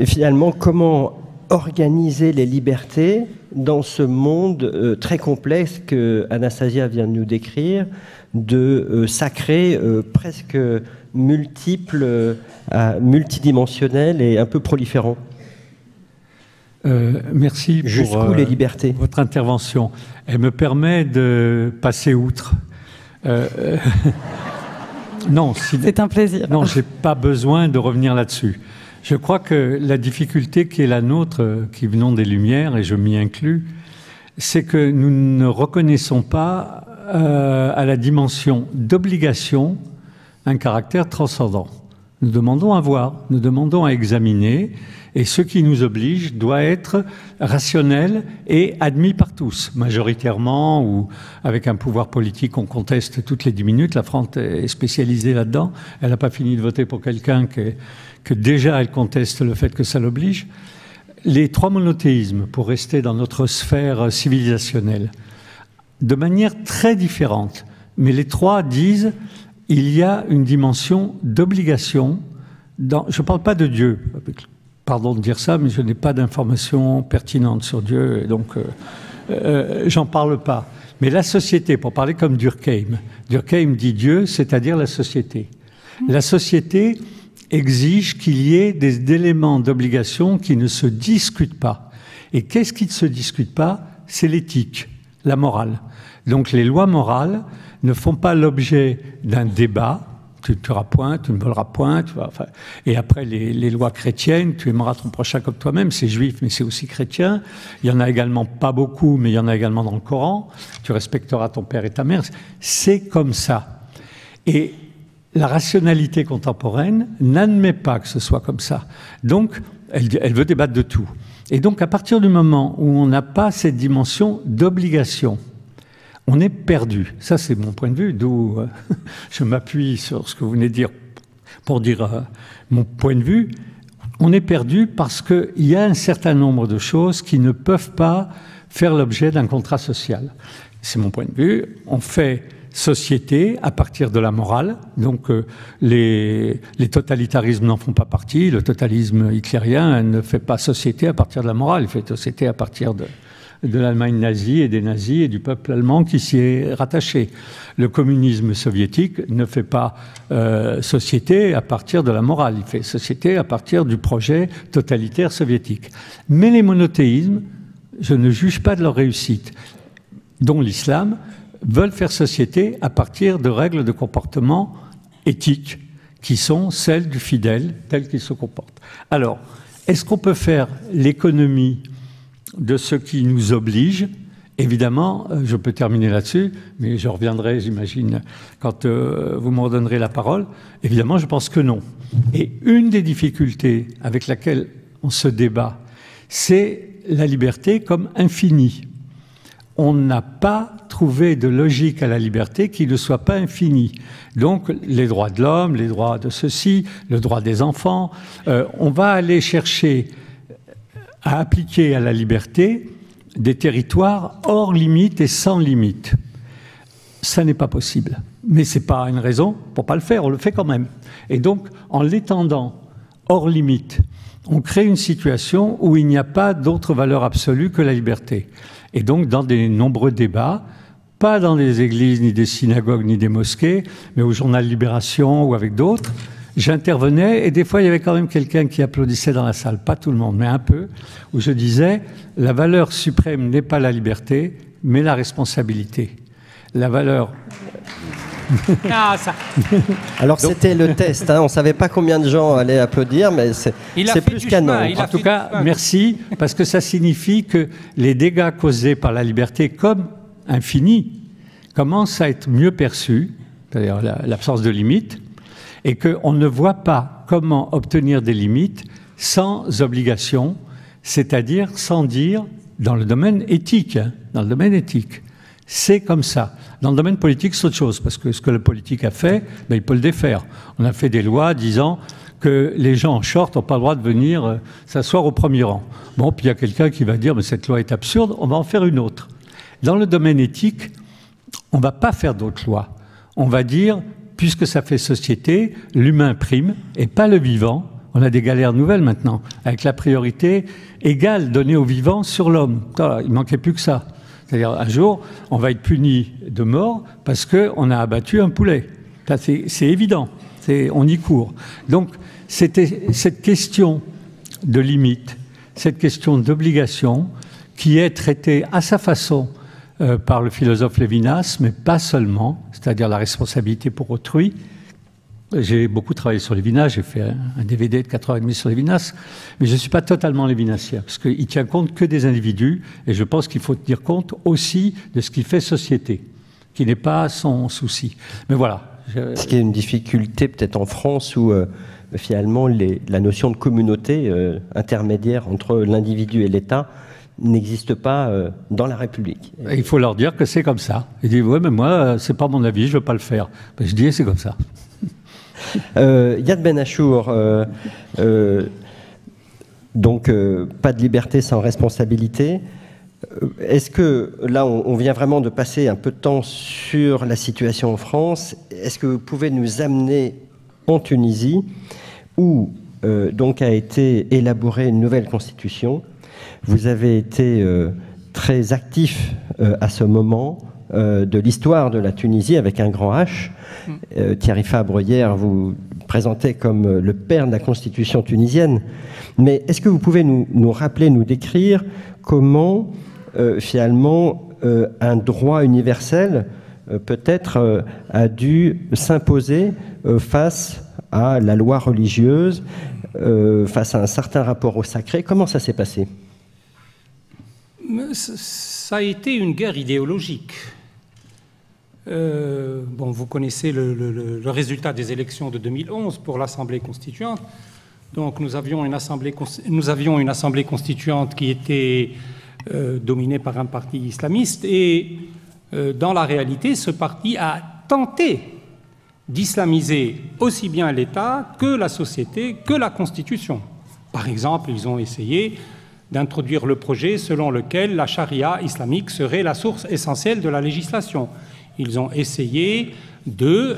finalement, comment organiser les libertés dans ce monde très complexe que Anastasia vient de nous décrire, de sacré presque multiple, multidimensionnel et un peu proliférant. Merci pour les libertés. Votre intervention. Elle me permet de passer outre. Non, c'est un plaisir. Non, je n'ai pas besoin de revenir là-dessus. Je crois que la difficulté qui est la nôtre, qui venons des Lumières, et je m'y inclus, c'est que nous ne reconnaissons pas à la dimension d'obligation un caractère transcendant. Nous demandons à voir, nous demandons à examiner, et ce qui nous oblige doit être rationnel et admis par tous, majoritairement, ou avec un pouvoir politique qu'on conteste toutes les 10 minutes. La France est spécialisée là-dedans. Elle n'a pas fini de voter pour quelqu'un que déjà elle conteste le fait que ça l'oblige. Les trois monothéismes, pour rester dans notre sphère civilisationnelle, de manière très différente, mais les trois disent il y a une dimension d'obligation. Je ne parle pas de Dieu, pardon de dire ça, mais je n'ai pas d'informations pertinentes sur Dieu, et donc j'en parle pas. Mais la société, pour parler comme Durkheim dit Dieu, c'est-à-dire la société. La société exige qu'il y ait des éléments d'obligation qui ne se discutent pas. Et qu'est-ce qui ne se discute pas? C'est l'éthique, la morale. Donc les lois morales ne font pas l'objet d'un débat. Tu ne tueras point, tu ne voleras point. Tu vois, enfin, et après, les lois chrétiennes, tu aimeras ton prochain comme toi-même, c'est juif, mais c'est aussi chrétien. Il y en a également pas beaucoup, mais il y en a également dans le Coran. Tu respecteras ton père et ta mère. C'est comme ça. Et la rationalité contemporaine n'admet pas que ce soit comme ça. Donc, elle veut débattre de tout. Et donc, à partir du moment où on n'a pas cette dimension d'obligation, on est perdu. Ça, c'est mon point de vue, d'où je m'appuie sur ce que vous venez de dire pour dire mon point de vue. On est perdu parce qu'il y a un certain nombre de choses qui ne peuvent pas faire l'objet d'un contrat social. C'est mon point de vue. On fait société à partir de la morale. Donc les totalitarismes n'en font pas partie. Le totalisme hitlérien ne fait pas société à partir de la morale. Il fait société à partir de l'Allemagne nazie et des nazis et du peuple allemand qui s'y est rattaché. Le communisme soviétique ne fait pas société à partir de la morale, il fait société à partir du projet totalitaire soviétique. Mais les monothéismes, je ne juge pas de leur réussite, dont l'islam, veulent faire société à partir de règles de comportement éthiques qui sont celles du fidèle tel qu'il se comporte. Alors, est-ce qu'on peut faire l'économie de ce qui nous oblige? Évidemment, je peux terminer là-dessus, mais je reviendrai, j'imagine, quand vous me redonnerez la parole. Évidemment, je pense que non. Et une des difficultés avec laquelle on se débat, c'est la liberté comme infinie. On n'a pas trouvé de logique à la liberté qui ne soit pas infinie. Donc, les droits de l'homme, les droits de ceci, le droit des enfants, on va aller chercher à appliquer à la liberté des territoires hors limite et sans limite. Ça n'est pas possible. Mais ce n'est pas une raison pour ne pas le faire, on le fait quand même. Et donc, en l'étendant hors limite, on crée une situation où il n'y a pas d'autre valeur absolue que la liberté. Et donc, dans des nombreux débats, pas dans des églises, ni des synagogues, ni des mosquées, mais au journal Libération ou avec d'autres, j'intervenais et des fois il y avait quand même quelqu'un qui applaudissait dans la salle, pas tout le monde, mais un peu, où je disais la valeur suprême n'est pas la liberté, mais la responsabilité. La valeur... Ah, ça. Alors c'était le test, hein. On ne savait pas combien de gens allaient applaudir, mais c'est plus qu'un nombre. En tout cas, merci, parce que ça signifie que les dégâts causés par la liberté, comme infinie, commencent à être mieux perçus, c'est-à-dire l'absence de limites, et qu'on ne voit pas comment obtenir des limites sans obligation, c'est-à-dire sans dire dans le domaine éthique, hein, dans le domaine éthique. C'est comme ça. Dans le domaine politique, c'est autre chose, parce que ce que le politique a fait, ben, il peut le défaire. On a fait des lois disant que les gens en short n'ont pas le droit de venir s'asseoir au premier rang. Bon, puis il y a quelqu'un qui va dire, mais cette loi est absurde, on va en faire une autre. Dans le domaine éthique, on ne va pas faire d'autres lois. On va dire, puisque ça fait société, l'humain prime et pas le vivant. On a des galères nouvelles maintenant, avec la priorité égale donnée au vivant sur l'homme. Il ne manquait plus que ça. C'est-à-dire, un jour, on va être puni de mort parce qu'on a abattu un poulet. C'est évident, on y court. Donc, c'était cette question de limite, cette question d'obligation, qui est traitée à sa façon par le philosophe Lévinas, mais pas seulement, c'est-à-dire la responsabilité pour autrui. J'ai beaucoup travaillé sur Lévinas, j'ai fait un DVD de 4h30 sur Lévinas, mais je ne suis pas totalement lévinassien, parce qu'il ne tient compte que des individus, et je pense qu'il faut tenir compte aussi de ce qui fait société, qui n'est pas son souci. Mais voilà. Ce qui est une difficulté peut-être en France où finalement la notion de communauté intermédiaire entre l'individu et l'État n'existe pas dans la République. Il faut leur dire que c'est comme ça. Ils disent, ouais, mais moi, c'est pas mon avis, je ne veux pas le faire. Ben, je dis, c'est comme ça. Yad Ben Achour, donc pas de liberté sans responsabilité. Est-ce que, là, on vient vraiment de passer un peu de temps sur la situation en France, est-ce que vous pouvez nous amener en Tunisie, où donc a été élaborée une nouvelle constitution? Vous avez été très actif à ce moment de l'histoire de la Tunisie avec un grand H. Thierry Fabre, hier, vous présentez comme le père de la constitution tunisienne. Mais est-ce que vous pouvez nous rappeler, nous décrire comment, finalement, un droit universel, peut-être, a dû s'imposer face à la loi religieuse, face à un certain rapport au sacré? Comment ça s'est passé? Ça a été une guerre idéologique. Bon, vous connaissez le résultat des élections de 2011 pour l'Assemblée constituante. Donc nous avions une assemblée constituante qui était dominée par un parti islamiste et dans la réalité, ce parti a tenté d'islamiser aussi bien l'État que la société, que la Constitution. Par exemple, ils ont essayé d'introduire le projet selon lequel la charia islamique serait la source essentielle de la législation. Ils ont essayé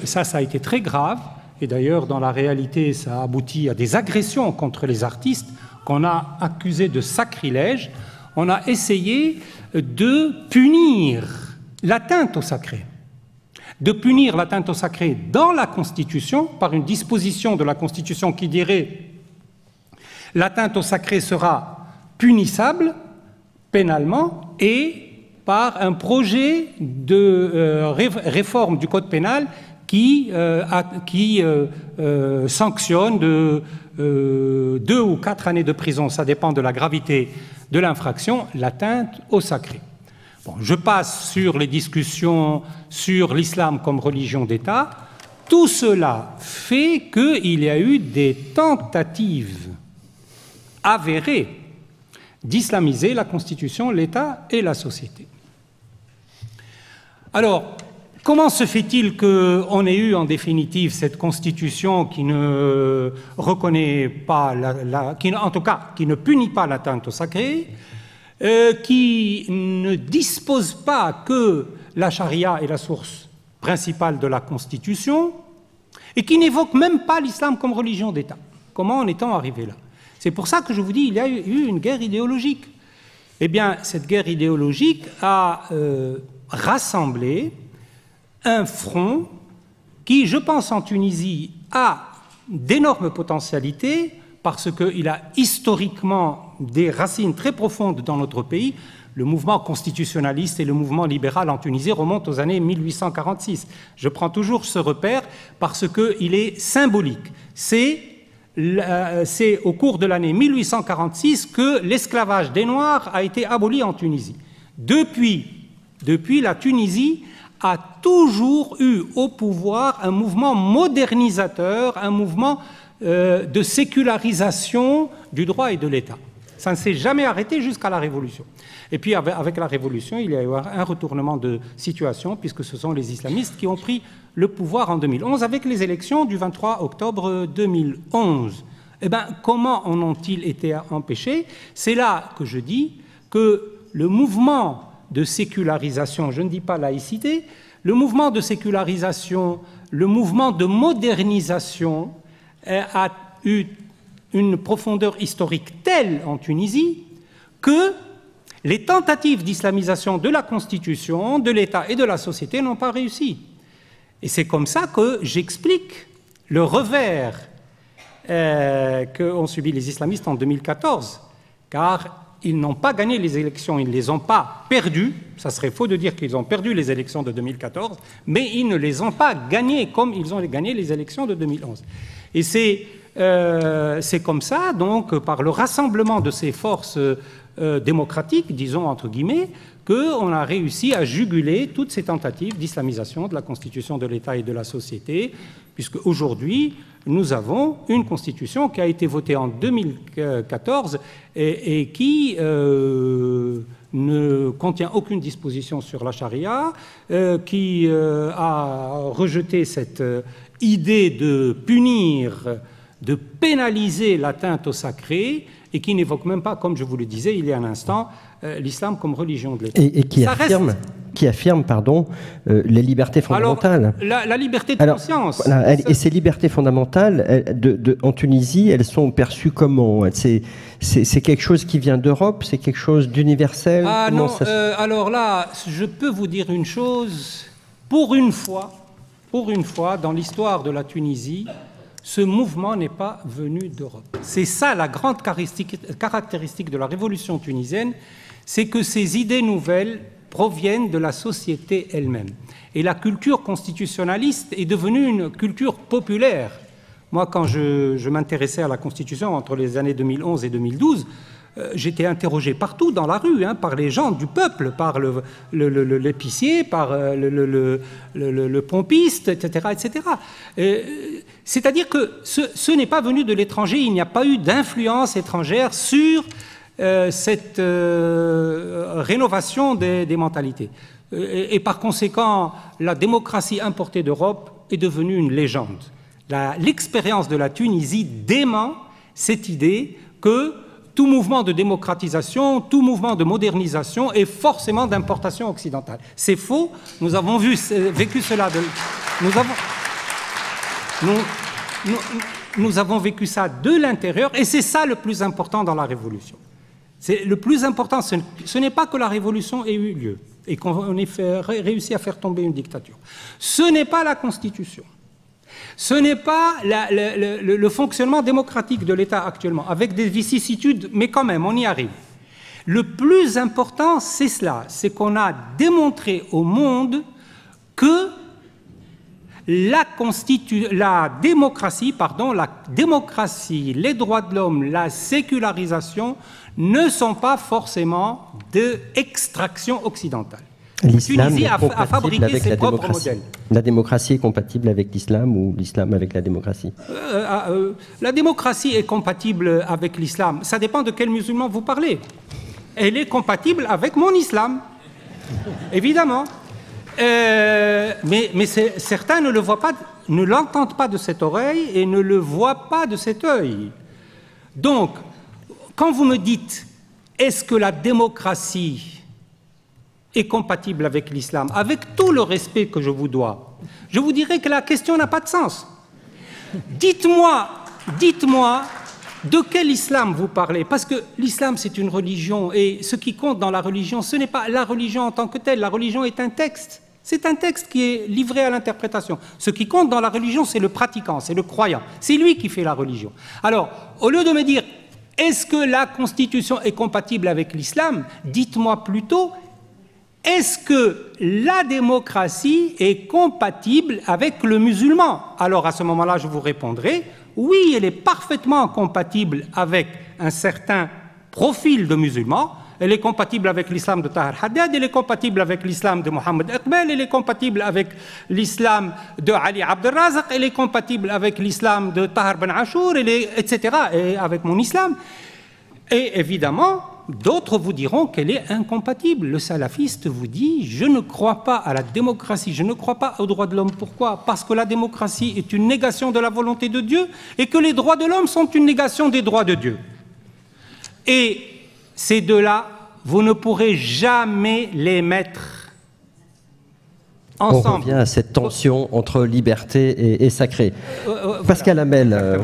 ça a été très grave, et d'ailleurs dans la réalité ça a abouti à des agressions contre les artistes qu'on a accusés de sacrilège. On a essayé de punir l'atteinte au sacré. De punir l'atteinte au sacré dans la Constitution par une disposition de la Constitution qui dirait l'atteinte au sacré sera punissable pénalement et par un projet de réforme du code pénal qui sanctionne de 2 ou 4 années de prison, ça dépend de la gravité de l'infraction, l'atteinte au sacré. Bon, je passe sur les discussions sur l'islam comme religion d'État. Tout cela fait qu'il y a eu des tentatives avérées d'islamiser la Constitution, l'État et la société. Alors, comment se fait-il qu'on ait eu en définitive cette Constitution qui ne reconnaît pas, en tout cas, qui ne punit pas l'atteinte au sacré, qui ne dispose pas que la charia est la source principale de la Constitution et qui n'évoque même pas l'islam comme religion d'État? Comment en est-on arrivé là? C'est pour ça que je vous dis, il y a eu une guerre idéologique. Eh bien, cette guerre idéologique a rassemblé un front qui, je pense, en Tunisie, a d'énormes potentialités parce qu'il a historiquement des racines très profondes dans notre pays. Le mouvement constitutionnaliste et le mouvement libéral en Tunisie remontent aux années 1846. Je prends toujours ce repère parce qu'il est symbolique. C'est au cours de l'année 1846 que l'esclavage des Noirs a été aboli en Tunisie. Depuis, la Tunisie a toujours eu au pouvoir un mouvement modernisateur, un mouvement de sécularisation du droit et de l'État. Ça ne s'est jamais arrêté jusqu'à la Révolution. Et puis avec la Révolution, il y a eu un retournement de situation, puisque ce sont les islamistes qui ont pris le pouvoir en 2011, avec les élections du 23 octobre 2011. Eh bien, comment en ont-ils été empêchés? C'est là que je dis que le mouvement de sécularisation, je ne dis pas laïcité, le mouvement de sécularisation, le mouvement de modernisation a eu une profondeur historique telle en Tunisie que les tentatives d'islamisation de la Constitution, de l'État et de la société n'ont pas réussi. Et c'est comme ça que j'explique le revers qu'ont subi les islamistes en 2014, car ils n'ont pas gagné les élections, ils ne les ont pas perdues. Ça serait faux de dire qu'ils ont perdu les élections de 2014, mais ils ne les ont pas gagnées comme ils ont gagné les élections de 2011. Et c'est comme ça, donc, par le rassemblement de ces forces démocratiques, disons entre guillemets, qu'on a réussi à juguler toutes ces tentatives d'islamisation de la Constitution de l'État et de la société, puisque aujourd'hui, nous avons une Constitution qui a été votée en 2014 et qui ne contient aucune disposition sur la charia, qui a rejeté cette idée de punir, de pénaliser l'atteinte au sacré, et qui n'évoque même pas, comme je vous le disais il y a un instant, l'islam comme religion de l'État. Et qui affirme les libertés fondamentales. Alors, la liberté de conscience. Voilà, et ces libertés fondamentales, en Tunisie, elles sont perçues comment? C'est quelque chose qui vient d'Europe? C'est quelque chose d'universel? Ah non, alors là, je peux vous dire une chose. Pour une fois, dans l'histoire de la Tunisie, ce mouvement n'est pas venu d'Europe. C'est ça la grande caractéristique de la révolution tunisienne, c'est que ces idées nouvelles proviennent de la société elle-même. Et la culture constitutionnaliste est devenue une culture populaire. Moi, quand je m'intéressais à la Constitution entre les années 2011 et 2012, j'étais interrogé partout dans la rue, par les gens du peuple, par l'épicier, par le pompiste, etc. etc. C'est-à-dire que ce n'est pas venu de l'étranger, il n'y a pas eu d'influence étrangère sur cette rénovation des mentalités. Et par conséquent, la démocratie importée d'Europe est devenue une légende. L'expérience de la Tunisie dément cette idée que tout mouvement de démocratisation, tout mouvement de modernisation est forcément d'importation occidentale. C'est faux, nous avons vécu cela. Nous avons vécu ça de l'intérieur, et c'est ça le plus important dans la révolution. Le plus important, ce n'est pas que la révolution ait eu lieu et qu'on ait réussi à faire tomber une dictature. Ce n'est pas la Constitution. Ce n'est pas le fonctionnement démocratique de l'État actuellement, avec des vicissitudes, mais quand même, on y arrive. Le plus important, c'est cela, c'est qu'on a démontré au monde que la démocratie, les droits de l'homme, la sécularisation ne sont pas forcément d'extraction occidentale. L'islam Tunisie est a fabriqué avec ses la propres démocratie. modèles. La démocratie est compatible avec l'islam ou l'islam avec la démocratie? La démocratie est compatible avec l'islam. Ça dépend de quel musulman vous parlez. Elle est compatible avec mon islam, évidemment. Mais certains ne le voient pas, ne l'entendent pas de cette oreille et ne le voient pas de cet œil. Donc, quand vous me dites, est-ce que la démocratie est compatible avec l'islam, avec tout le respect que je vous dois, je vous dirais que la question n'a pas de sens. Dites-moi, de quel islam vous parlez? Parce que l'islam, c'est une religion, et ce qui compte dans la religion, ce n'est pas la religion en tant que telle. La religion est un texte. C'est un texte qui est livré à l'interprétation. Ce qui compte dans la religion, c'est le pratiquant, c'est le croyant. C'est lui qui fait la religion. Alors, au lieu de me dire, est-ce que la Constitution est compatible avec l'islam? Dites-moi plutôt, est-ce que la démocratie est compatible avec le musulman? Alors à ce moment-là, je vous répondrai, oui, elle est parfaitement compatible avec un certain profil de musulmans. Elle est compatible avec l'islam de Tahir Haddad, elle est compatible avec l'islam de Mohamed Iqbal, elle est compatible avec l'islam de Ali Abdelrazak, elle est compatible avec l'islam de Tahir Ben Achour, etc., et avec mon islam. Et évidemment, d'autres vous diront qu'elle est incompatible. Le salafiste vous dit, je ne crois pas à la démocratie, je ne crois pas aux droits de l'homme. Pourquoi? Parce que la démocratie est une négation de la volonté de Dieu et que les droits de l'homme sont une négation des droits de Dieu. Et ces deux-là, vous ne pourrez jamais les mettre ensemble. On revient à cette tension entre liberté et sacré. Pascal Hamel.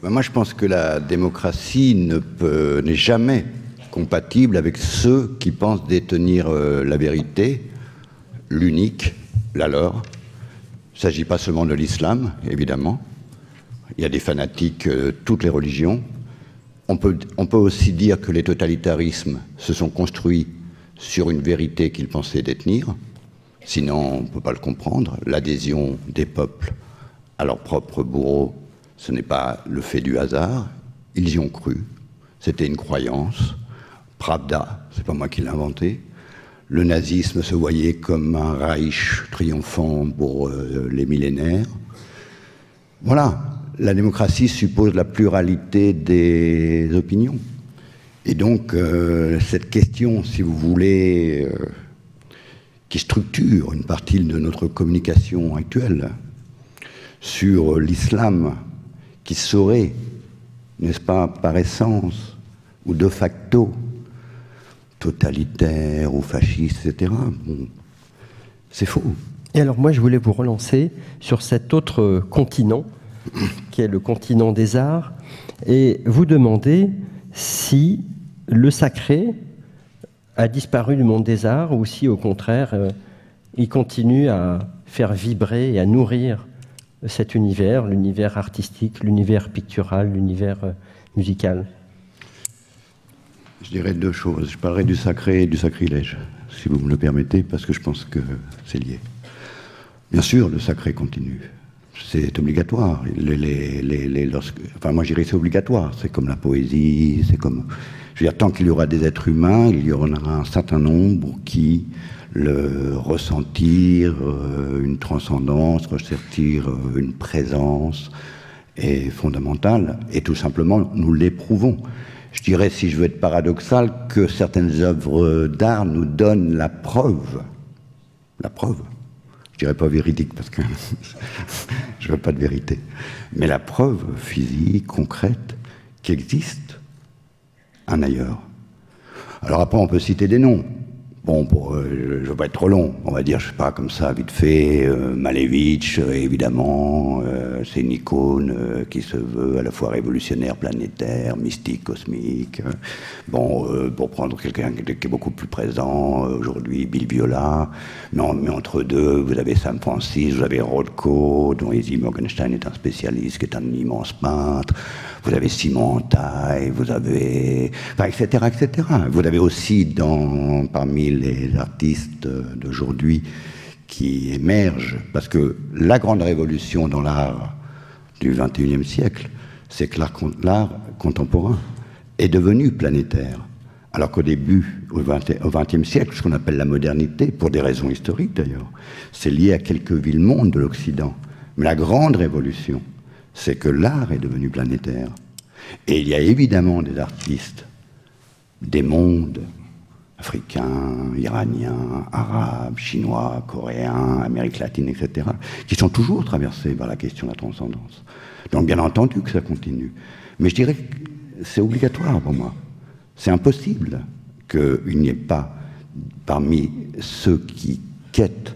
Moi, je pense que la démocratie n'est jamais compatible avec ceux qui pensent détenir la vérité, l'unique, la leur. Il ne s'agit pas seulement de l'islam, évidemment. Il y a des fanatiques de toutes les religions. On peut aussi dire que les totalitarismes se sont construits sur une vérité qu'ils pensaient détenir. Sinon, on ne peut pas le comprendre. L'adhésion des peuples à leur propre bourreau, ce n'est pas le fait du hasard. Ils y ont cru. C'était une croyance. Pravda, c'est pas moi qui l'ai inventé. Le nazisme se voyait comme un Reich triomphant pour les millénaires. Voilà, la démocratie suppose la pluralité des opinions. Et donc, cette question, si vous voulez, qui structure une partie de notre communication actuelle sur l'islam, qui serait, n'est-ce pas, par essence ou de facto, totalitaire ou fasciste, etc. Bon, c'est faux. Et alors moi, je voulais vous relancer sur cet autre continent, qui est le continent des arts, et vous demander si le sacré a disparu du monde des arts ou si, au contraire, il continue à faire vibrer et à nourrir cet univers, l'univers artistique, l'univers pictural, l'univers musical. Je dirais deux choses. Je parlerai du sacré et du sacrilège, si vous me le permettez, parce que je pense que c'est lié. Bien sûr, le sacré continue. C'est obligatoire. Enfin, moi, je dirais c'est obligatoire. C'est comme la poésie, c'est comme... Je veux dire, tant qu'il y aura des êtres humains, il y en aura un certain nombre qui le ressentir une transcendance, ressentir une présence est fondamentale. Et tout simplement, nous l'éprouvons. Je dirais, si je veux être paradoxal, que certaines œuvres d'art nous donnent la preuve. La preuve. Je dirais pas véridique parce que je veux pas de vérité. Mais la preuve physique, concrète, qui existe un ailleurs. Alors après, on peut citer des noms. Bon, je ne veux pas être trop long, on va dire, je sais pas, comme ça, vite fait, Malevich, évidemment, c'est une icône qui se veut à la fois révolutionnaire, planétaire, mystique, cosmique. Bon, pour prendre quelqu'un qui est beaucoup plus présent aujourd'hui, Bill Viola, mais entre deux, vous avez Sam Francis, vous avez Rothko, dont Izzy Morgenstein est un spécialiste, qui est un immense peintre, vous avez Simon Antaille, vous avez... Enfin, etc., etc. Vous avez aussi parmi les artistes d'aujourd'hui qui émergent, parce que la grande révolution dans l'art du XXIe siècle, c'est que l'art contemporain est devenu planétaire. Alors qu'au début, au XXe siècle, ce qu'on appelle la modernité, pour des raisons historiques d'ailleurs, c'est lié à quelques villes-mondes de l'Occident. Mais la grande révolution, c'est que l'art est devenu planétaire. Et il y a évidemment des artistes des mondes africains, iraniens, arabes, chinois, coréens, Amérique latine, etc., qui sont toujours traversés par la question de la transcendance. Donc bien entendu que ça continue. Mais je dirais que c'est obligatoire pour moi. C'est impossible qu'il n'y ait pas, parmi ceux qui quêtent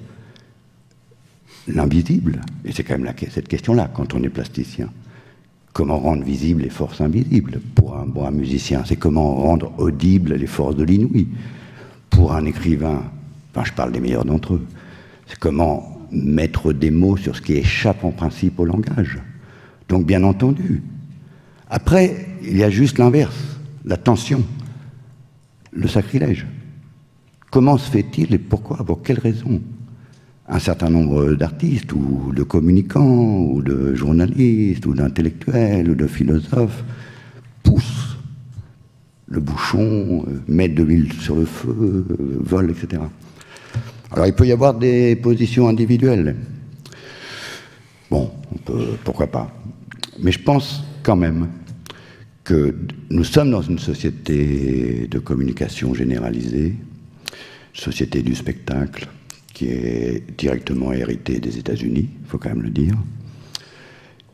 l'invisible, et c'est quand même cette question-là, quand on est plasticien, comment rendre visibles les forces invisibles pour un musicien? C'est comment rendre audibles les forces de l'inouï. Pour un écrivain, enfin je parle des meilleurs d'entre eux, c'est comment mettre des mots sur ce qui échappe en principe au langage. Donc bien entendu. Après, il y a juste l'inverse, la tension, le sacrilège. Comment se fait-il et pourquoi, pour quelles raisons un certain nombre d'artistes ou de communicants ou de journalistes ou d'intellectuels ou de philosophes poussent le bouchon, mettent de l'huile sur le feu, volent, etc. Alors il peut y avoir des positions individuelles. Bon, pourquoi pas. Mais je pense quand même que nous sommes dans une société de communication généralisée, société du spectacle, qui est directement héritée des États-Unis, il faut quand même le dire,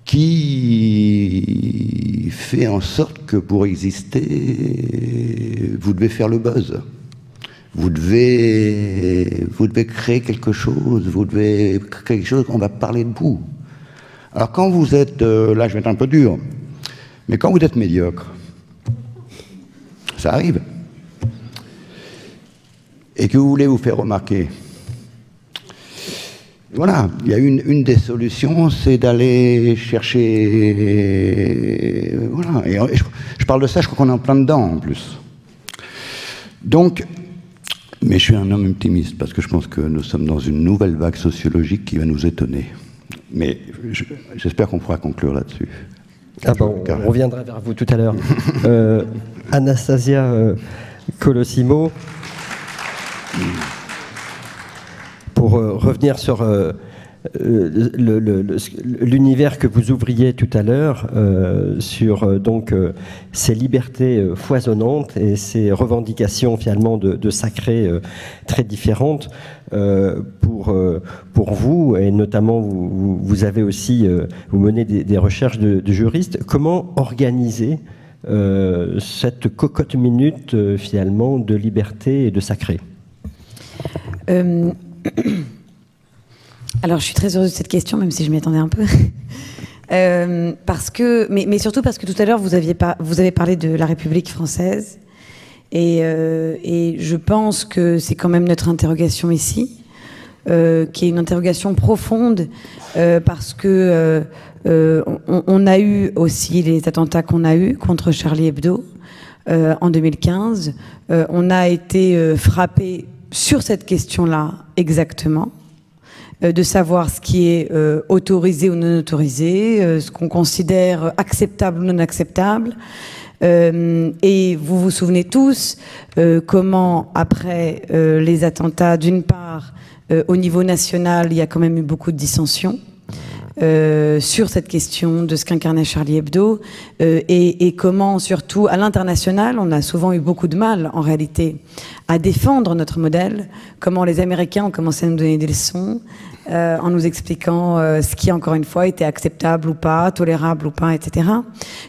qui fait en sorte que pour exister, vous devez faire le buzz. Vous devez créer quelque chose, on va parler de vous. Alors quand vous êtes, là je vais être un peu dur, mais quand vous êtes médiocre, ça arrive, et que vous voulez vous faire remarquer, voilà, il y a une des solutions, c'est d'aller chercher, voilà, et je parle de ça, je crois qu'on est en plein dedans en plus. Donc, mais je suis un homme optimiste parce que je pense que nous sommes dans une nouvelle vague sociologique qui va nous étonner. Mais j'espère qu'on pourra conclure là-dessus. Ah bon, on reviendra vers vous tout à l'heure. Anastasia Colosimo, pour revenir sur l'univers que vous ouvriez tout à l'heure, sur donc ces libertés foisonnantes et ces revendications finalement de sacré très différentes. Pour vous, et notamment vous avez aussi, vous menez des recherches de juristes, comment organiser cette cocotte minute finalement de liberté et de sacré? Alors je suis très heureuse de cette question, même si je m'y attendais un peu. Mais surtout parce que tout à l'heure vous avez parlé de la République française. Et je pense que c'est quand même notre interrogation ici, qui est une interrogation profonde, parce que on a eu aussi les attentats qu'on a eus contre Charlie Hebdo en 2015. On a été frappé sur cette question-là exactement, de savoir ce qui est autorisé ou non autorisé, ce qu'on considère acceptable ou non acceptable. Et vous vous souvenez tous comment, après les attentats, d'une part, au niveau national, il y a quand même eu beaucoup de dissensions sur cette question de ce qu'incarnait Charlie Hebdo, et comment, surtout, à l'international, on a souvent eu beaucoup de mal, en réalité, à défendre notre modèle, comment les Américains ont commencé à nous donner des leçons, en nous expliquant ce qui, encore une fois, était acceptable ou pas, tolérable ou pas, etc.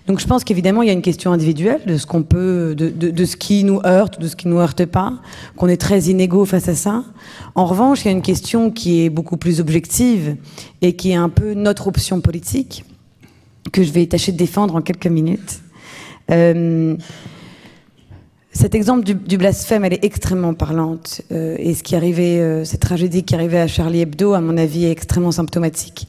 Donc je pense qu'évidemment, il y a une question individuelle de ce qu'on peut, de ce qui nous heurte, de ce qui nous heurte pas, qu'on est très inégaux face à ça. En revanche, il y a une question qui est beaucoup plus objective et qui est un peu notre option politique, que je vais tâcher de défendre en quelques minutes. Cet exemple du blasphème, elle est extrêmement parlante. Et ce qui arrivait, cette tragédie qui arrivait à Charlie Hebdo, à mon avis, est extrêmement symptomatique.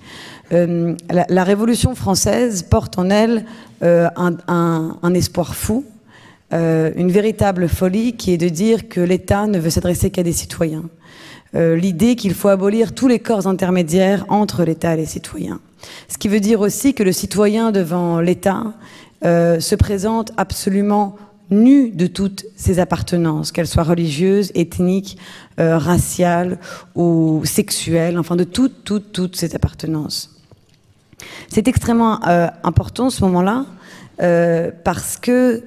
La Révolution française porte en elle un espoir fou, une véritable folie, qui est de dire que l'État ne veut s'adresser qu'à des citoyens. L'idée qu'il faut abolir tous les corps intermédiaires entre l'État et les citoyens. Ce qui veut dire aussi que le citoyen devant l'État se présente absolument nu de toutes ses appartenances, qu'elles soient religieuses, ethniques, raciales ou sexuelles, enfin de toutes ces appartenances. C'est extrêmement important ce moment-là, parce que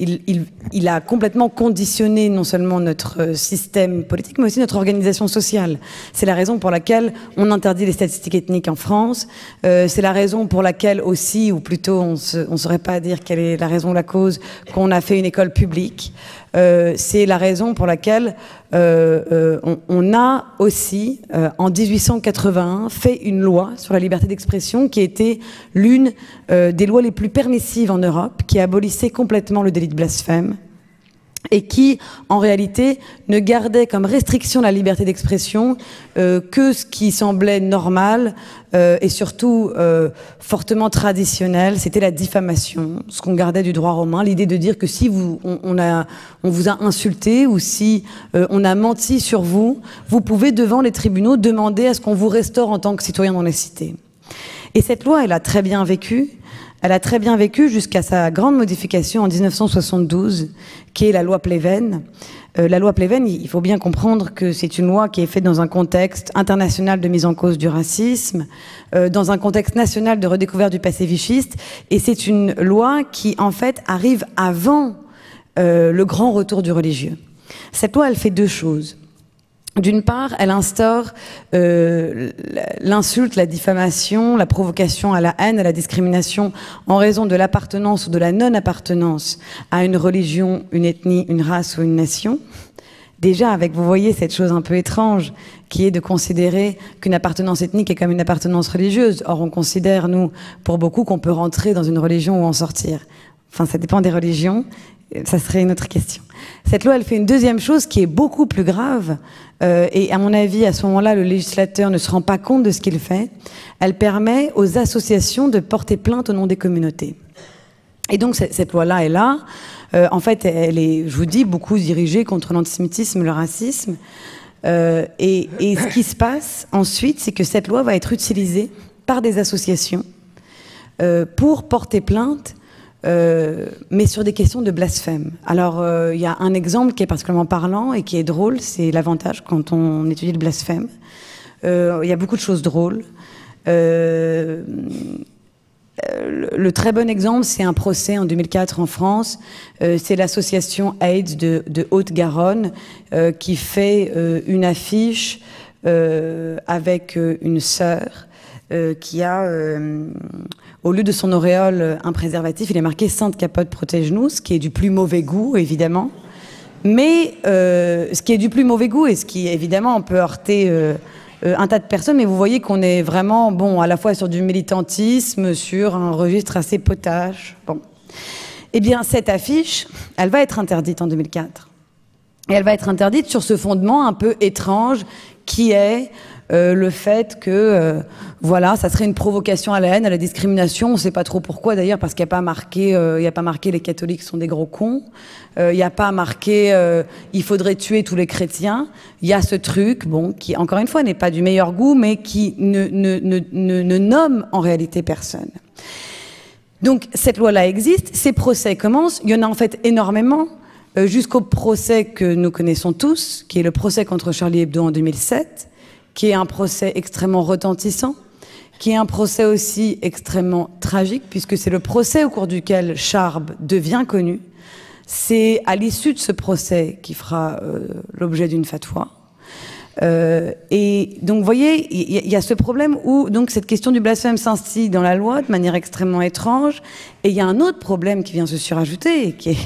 il a complètement conditionné non seulement notre système politique, mais aussi notre organisation sociale. C'est la raison pour laquelle on interdit les statistiques ethniques en France. C'est la raison pour laquelle aussi, ou plutôt on ne saurait pas dire quelle est la raison ou la cause, qu'on a fait une école publique. C'est la raison pour laquelle on a aussi, en 1881, fait une loi sur la liberté d'expression qui était l'une des lois les plus permissives en Europe, qui abolissait complètement le délit de blasphème et qui, en réalité, ne gardait comme restriction la liberté d'expression que ce qui semblait normal et surtout fortement traditionnel, c'était la diffamation, ce qu'on gardait du droit romain, l'idée de dire que si on vous a insulté ou si on a menti sur vous, vous pouvez devant les tribunaux demander à ce qu'on vous restaure en tant que citoyen dans les cités. Et cette loi, elle a très bien vécu. Elle a très bien vécu jusqu'à sa grande modification en 1972, qui est la loi Pleven. La loi Pleven, il faut bien comprendre que c'est une loi qui est faite dans un contexte international de mise en cause du racisme, dans un contexte national de redécouverte du passé vichiste, et c'est une loi qui, en fait, arrive avant le grand retour du religieux. Cette loi, elle fait deux choses. D'une part, elle instaure l'insulte, la diffamation, la provocation à la haine, à la discrimination en raison de l'appartenance ou de la non-appartenance à une religion, une ethnie, une race ou une nation. Déjà, avec, vous voyez, cette chose un peu étrange qui est de considérer qu'une appartenance ethnique est comme une appartenance religieuse. Or, on considère, nous, pour beaucoup, qu'on peut rentrer dans une religion ou en sortir. Enfin, ça dépend des religions. Ça serait une autre question. Cette loi, elle fait une deuxième chose qui est beaucoup plus grave, et à mon avis, à ce moment-là, le législateur ne se rend pas compte de ce qu'il fait. Elle permet aux associations de porter plainte au nom des communautés. Et donc, cette loi-là est là. En fait, elle est, je vous dis, beaucoup dirigée contre l'antisémitisme, le racisme. Et ce qui se passe ensuite, c'est que cette loi va être utilisée par des associations pour porter plainte, mais sur des questions de blasphème. Alors, il y a un exemple qui est particulièrement parlant et qui est drôle, c'est l'avantage quand on étudie le blasphème. Il y a beaucoup de choses drôles. Le très bon exemple, c'est un procès en 2004 en France. C'est l'association AIDS de Haute-Garonne qui fait une affiche avec une sœur qui a, au lieu de son auréole, un préservatif, il est marqué « Sainte Capote protège-nous », ce qui est du plus mauvais goût, évidemment. Mais ce qui est du plus mauvais goût et ce qui, évidemment, peut heurter un tas de personnes, mais vous voyez qu'on est vraiment, bon, à la fois sur du militantisme, sur un registre assez potache. Bon. Eh bien, cette affiche, elle va être interdite en 2004. Et elle va être interdite sur ce fondement un peu étrange qui est le fait que, voilà, ça serait une provocation à la haine, à la discrimination. On ne sait pas trop pourquoi, d'ailleurs, parce qu'il n'y a pas marqué, les catholiques sont des gros cons. Il n'y a pas marqué, il faudrait tuer tous les chrétiens. Il y a ce truc, bon, qui, encore une fois, n'est pas du meilleur goût, mais qui ne nomme en réalité personne. Donc, cette loi-là existe. Ces procès commencent. Il y en a en fait énormément, jusqu'au procès que nous connaissons tous, qui est le procès contre Charlie Hebdo en 2007. Qui est un procès extrêmement retentissant, qui est un procès aussi extrêmement tragique, puisque c'est le procès au cours duquel Charb devient connu. C'est à l'issue de ce procès qui fera l'objet d'une fatwa. Et donc, vous voyez, il y a ce problème où donc, cette question du blasphème s'instille dans la loi de manière extrêmement étrange. Et il y a un autre problème qui vient se surajouter, qui est,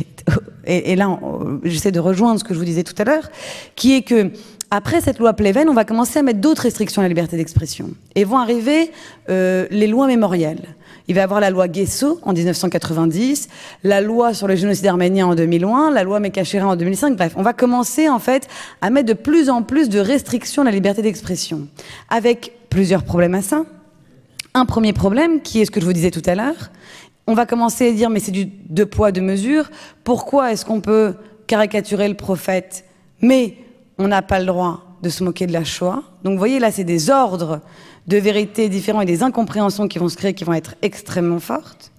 et là, j'essaie de rejoindre ce que je vous disais tout à l'heure, qui est que après cette loi Pleven, on va commencer à mettre d'autres restrictions à la liberté d'expression. Et vont arriver les lois mémorielles. Il va y avoir la loi Guesso en 1990, la loi sur le génocide arménien en 2001, la loi Mekachera en 2005. Bref, on va commencer en fait à mettre de plus en plus de restrictions à la liberté d'expression, avec plusieurs problèmes à ça. Un premier problème, qui est ce que je vous disais tout à l'heure, on va commencer à dire mais c'est du deux poids, deux mesures. Pourquoi est-ce qu'on peut caricaturer le prophète, mais on n'a pas le droit de se moquer de la Shoah? Donc vous voyez, là, c'est des ordres de vérité différents et des incompréhensions qui vont se créer, qui vont être extrêmement fortes.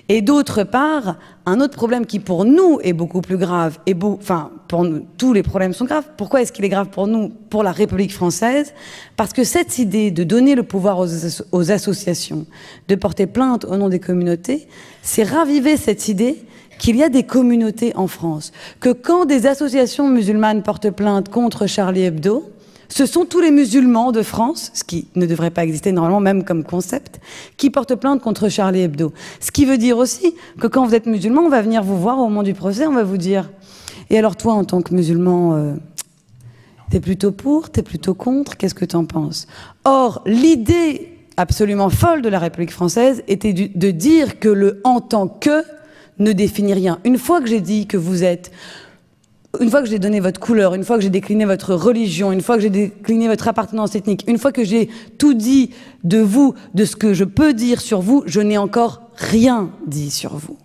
Et d'autre part, un autre problème qui pour nous est beaucoup plus grave, et enfin pour nous, tous les problèmes sont graves. Pourquoi est-ce qu'il est grave pour nous, pour la République française? Parce que cette idée de donner le pouvoir aux associations, de porter plainte au nom des communautés, c'est raviver cette idée qu'il y a des communautés en France, que quand des associations musulmanes portent plainte contre Charlie Hebdo, ce sont tous les musulmans de France, ce qui ne devrait pas exister normalement même comme concept, qui portent plainte contre Charlie Hebdo. Ce qui veut dire aussi que quand vous êtes musulman, on va venir vous voir au moment du procès, on va vous dire « Et alors toi, en tant que musulman, t'es plutôt pour, t'es plutôt contre, qu'est-ce que t'en penses ?» Or, l'idée absolument folle de la République française était de dire que le « en tant que » ne définit rien. Une fois que j'ai dit que vous êtes une fois que j'ai donné votre couleur, une fois que j'ai décliné votre religion, une fois que j'ai décliné votre appartenance ethnique, une fois que j'ai tout dit de vous, de ce que je peux dire sur vous, je n'ai encore rien dit sur vous.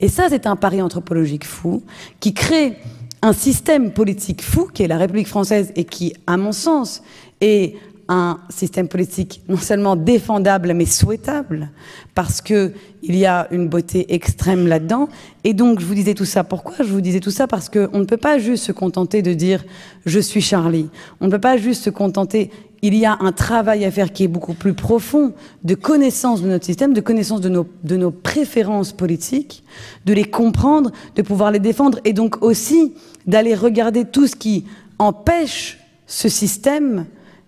Et ça, c'est un pari anthropologique fou qui crée un système politique fou qui est la République française et qui, à mon sens, est un système politique non seulement défendable mais souhaitable parce que il y a une beauté extrême là-dedans. Et donc je vous disais tout ça. Pourquoi je vous disais tout ça? Parce qu'on ne peut pas juste se contenter de dire je suis Charlie. On ne peut pas juste se contenter. Il y a un travail à faire qui est beaucoup plus profond de connaissance de notre système, de connaissance de nos préférences politiques, de les comprendre, de pouvoir les défendre et donc aussi d'aller regarder tout ce qui empêche ce système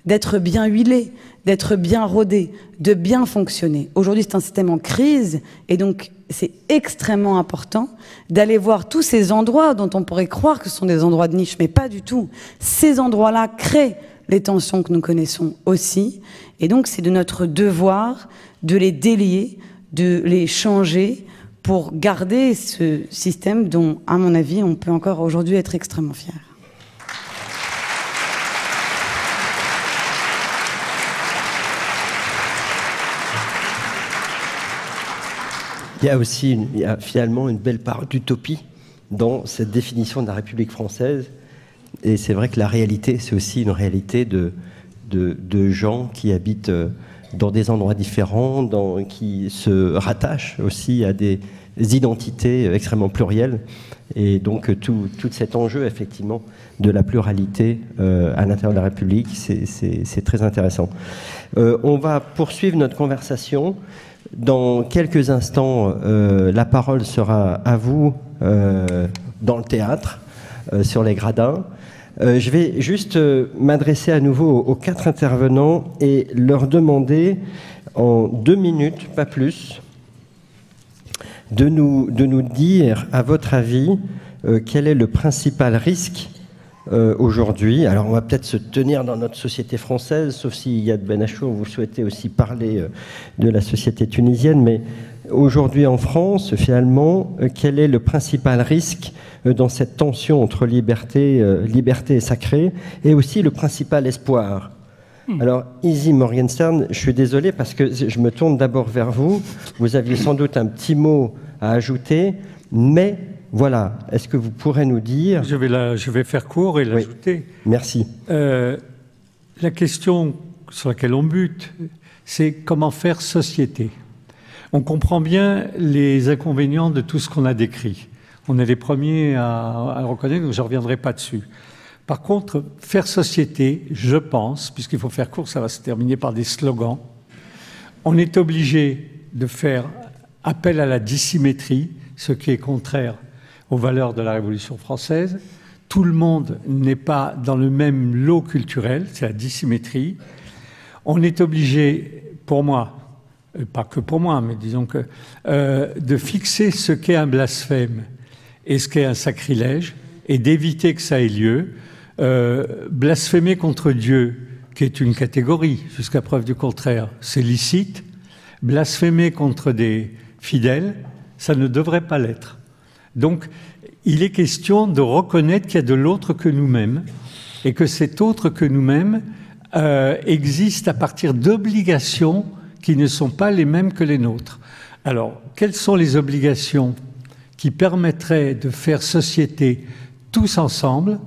d'être bien huilé, d'être bien rodé, de bien fonctionner. Aujourd'hui, c'est un système en crise et donc c'est extrêmement important d'aller voir tous ces endroits dont on pourrait croire que ce sont des endroits de niche, mais pas du tout. Ces endroits-là créent les tensions que nous connaissons aussi et donc c'est de notre devoir de les délier, de les changer pour garder ce système dont, à mon avis, on peut encore aujourd'hui être extrêmement fier. Il y a finalement une belle part d'utopie dans cette définition de la République française. Et c'est vrai que la réalité, c'est aussi une réalité de gens qui habitent dans des endroits différents, qui se rattachent aussi à des identités extrêmement plurielles. Et donc tout cet enjeu, effectivement, de la pluralité à l'intérieur de la République, c'est très intéressant. On va poursuivre notre conversation. Dans quelques instants, la parole sera à vous dans le théâtre, sur les gradins. Je vais juste m'adresser à nouveau aux 4 intervenants et leur demander en 2 minutes, pas plus, de nous dire, à votre avis, quel est le principal risque aujourd'hui. Alors on va peut-être se tenir dans notre société française, sauf si Yad Ben Achour, vous souhaitez aussi parler de la société tunisienne, mais aujourd'hui en France, finalement, quel est le principal risque dans cette tension entre liberté et sacré, et aussi le principal espoir? Alors, Izzy Morgenstern, je suis désolé parce que je me tourne d'abord vers vous. Vous aviez sans doute un petit mot à ajouter, mais voilà, est-ce que vous pourrez nous dire... Je vais faire court et l'ajouter. Oui. Merci. La question sur laquelle on bute, c'est comment faire société. On comprend bien les inconvénients de tout ce qu'on a décrit. On est les premiers à reconnaître, donc je ne reviendrai pas dessus. Par contre, faire société, je pense, puisqu'il faut faire court, ça va se terminer par des slogans, on est obligé de faire appel à la dissymétrie, ce qui est contraire aux valeurs de la Révolution française. Tout le monde n'est pas dans le même lot culturel, c'est la dissymétrie. On est obligé, pour moi, pas que pour moi, mais disons que, de fixer ce qu'est un blasphème et ce qu'est un sacrilège, et d'éviter que ça ait lieu. Blasphémer contre Dieu, qui est une catégorie, jusqu'à preuve du contraire, c'est licite. Blasphémer contre des fidèles, ça ne devrait pas l'être. Donc, il est question de reconnaître qu'il y a de l'autre que nous-mêmes, et que cet autre que nous-mêmes existe à partir d'obligations qui ne sont pas les mêmes que les nôtres. Alors, quelles sont les obligations qui permettraient de faire société tous ensemble?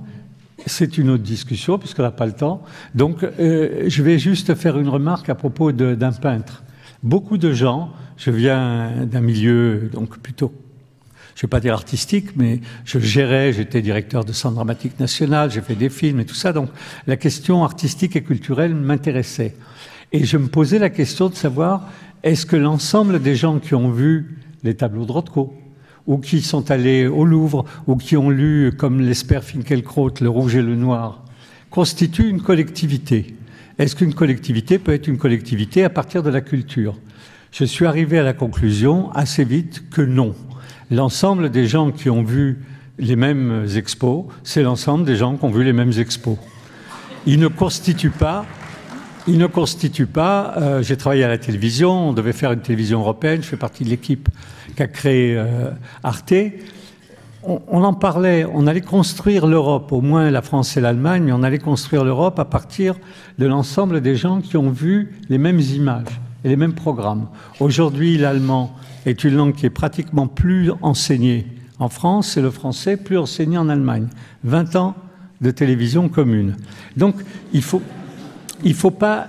C'est une autre discussion, puisqu'on n'a pas le temps. Donc, je vais juste faire une remarque à propos d'un peintre. Beaucoup de gens, je viens d'un milieu donc plutôt, je ne vais pas dire artistique, mais j'étais directeur de Centre dramatique national, j'ai fait des films et tout ça, donc la question artistique et culturelle m'intéressait. Et je me posais la question de savoir, est-ce que l'ensemble des gens qui ont vu les tableaux de Rothko, ou qui sont allés au Louvre, ou qui ont lu, comme l'espère Finkielkraut, Le Rouge et le Noir, constituent une collectivité? Est-ce qu'une collectivité peut être une collectivité à partir de la culture? Je suis arrivé à la conclusion assez vite que non. L'ensemble des gens qui ont vu les mêmes expos, c'est l'ensemble des gens qui ont vu les mêmes expos. Ils ne constituent pas... j'ai travaillé à la télévision, on devait faire une télévision européenne, je fais partie de l'équipe qui a créé Arte. on en parlait, on allait construire l'Europe, au moins la France et l'Allemagne, mais on allait construire l'Europe à partir de l'ensemble des gens qui ont vu les mêmes images et les mêmes programmes. Aujourd'hui, l'allemand est une langue qui est pratiquement plus enseignée en France et le français plus enseigné en Allemagne. 20 ans de télévision commune. Donc, il faut pas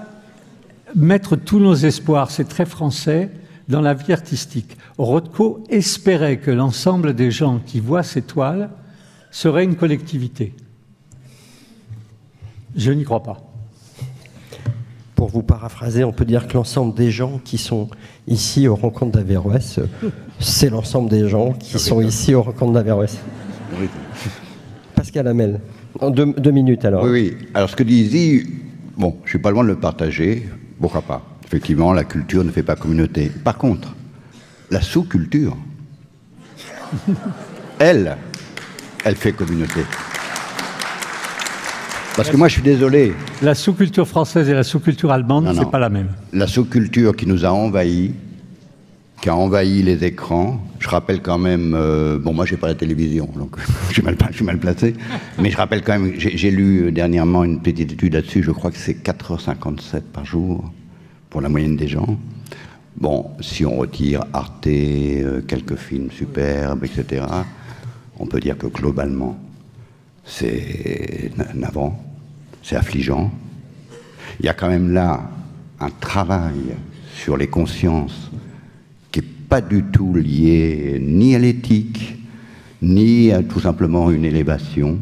mettre tous nos espoirs, c'est très français, dans la vie artistique. Rothko espérait que l'ensemble des gens qui voient ces toiles serait une collectivité. Je n'y crois pas. Pour vous paraphraser, on peut dire que l'ensemble des gens qui sont ici aux rencontres d'Averroès, c'est l'ensemble des gens qui sont ici aux rencontres d'Averroès. Oui. Pascal Hamel, en deux minutes alors. Oui, oui. Alors ce que dit Izzy, bon, je suis pas loin de le partager, pourquoi pas. Effectivement, la culture ne fait pas communauté. Par contre, la sous-culture, elle fait communauté. Parce que moi, je suis désolé. La sous-culture française et la sous-culture allemande, c'est pas la même. La sous-culture qui nous a envahis, qui a envahi les écrans. Je rappelle quand même, bon, moi, j'ai pas la télévision, donc je suis mal placé. Mais je rappelle quand même, j'ai lu dernièrement une petite étude là-dessus. Je crois que c'est 4h57 par jour pour la moyenne des gens. Bon, si on retire Arte, quelques films superbes, etc., on peut dire que globalement, c'est navrant, c'est affligeant. Il y a quand même là un travail sur les consciences qui n'est pas du tout lié ni à l'éthique, ni à tout simplement une élévation.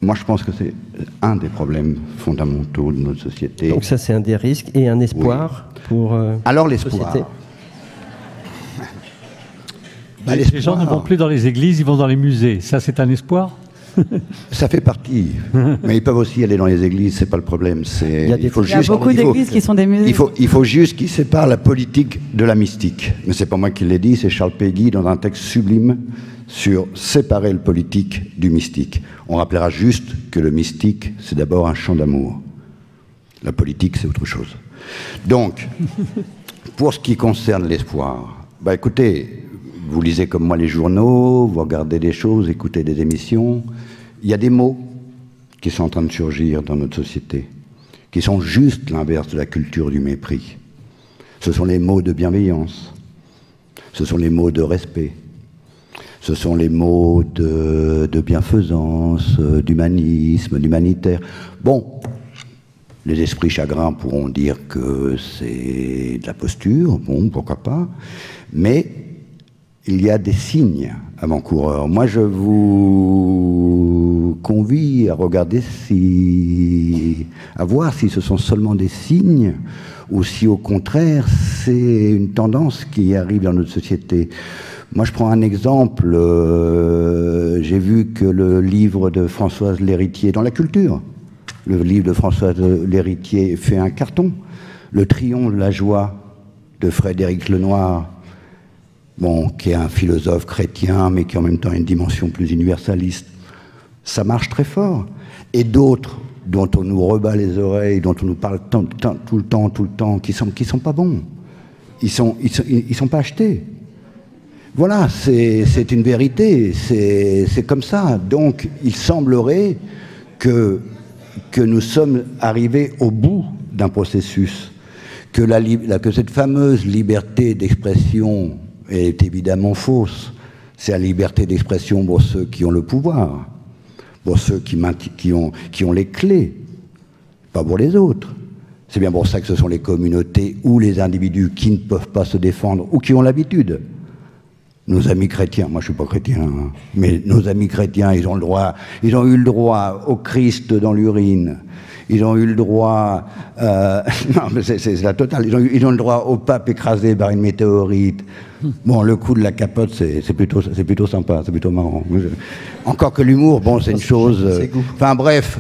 Moi, je pense que c'est un des problèmes fondamentaux de notre société. Donc ça, c'est un des risques et un espoir pour alors la l'espoir. société. Les gens ne vont plus dans les églises, ils vont dans les musées. Ça, c'est un espoir? Ça fait partie. Mais ils peuvent aussi aller dans les églises, c'est pas le problème. Il y a beaucoup d'églises qui sont des musées. Il faut juste qu'ils séparent la politique de la mystique. Mais c'est pas moi qui l'ai dit, c'est Charles Péguy dans un texte sublime sur séparer le politique du mystique. On rappellera juste que le mystique, c'est d'abord un chant d'amour. La politique, c'est autre chose. Donc, pour ce qui concerne l'espoir, bah écoutez, vous lisez comme moi les journaux, vous regardez des choses, écoutez des émissions. Il y a des mots qui sont en train de surgir dans notre société, qui sont juste l'inverse de la culture du mépris. Ce sont les mots de bienveillance, ce sont les mots de respect, ce sont les mots de bienfaisance, d'humanisme, d'humanitaire. Bon, les esprits chagrins pourront dire que c'est de la posture, bon, pourquoi pas, mais il y a des signes avant-coureurs. Moi, je vous convie à regarder à voir si ce sont seulement des signes ou si, au contraire, c'est une tendance qui arrive dans notre société. Moi, je prends un exemple. J'ai vu que le livre de Françoise L'Héritier, dans la culture, le livre de Françoise L'Héritier fait un carton. Le Triomphe de la joie de Frédéric Lenoir, bon, qui est un philosophe chrétien, mais qui en même temps a une dimension plus universaliste, ça marche très fort. Et d'autres, dont on nous rebat les oreilles, dont on nous parle tout le temps, qui sont pas bons. Ils sont pas achetés. Voilà, c'est une vérité, c'est comme ça. Donc, il semblerait que nous sommes arrivés au bout d'un processus, que cette fameuse liberté d'expression est évidemment fausse. C'est la liberté d'expression pour ceux qui ont le pouvoir, pour ceux qui ont les clés, pas pour les autres. C'est bien pour ça que ce sont les communautés ou les individus qui ne peuvent pas se défendre ou qui ont l'habitude. Nos amis chrétiens, moi je suis pas chrétien, hein, mais nos amis chrétiens, ils ont eu le droit au Christ dans l'urine. Ils ont eu le droit, non mais c'est la totale, ils ont le droit au pape écrasé par une météorite. Bon, le coup de la capote, c'est plutôt sympa, c'est plutôt marrant. Encore que l'humour, bon, c'est une chose. Enfin bref,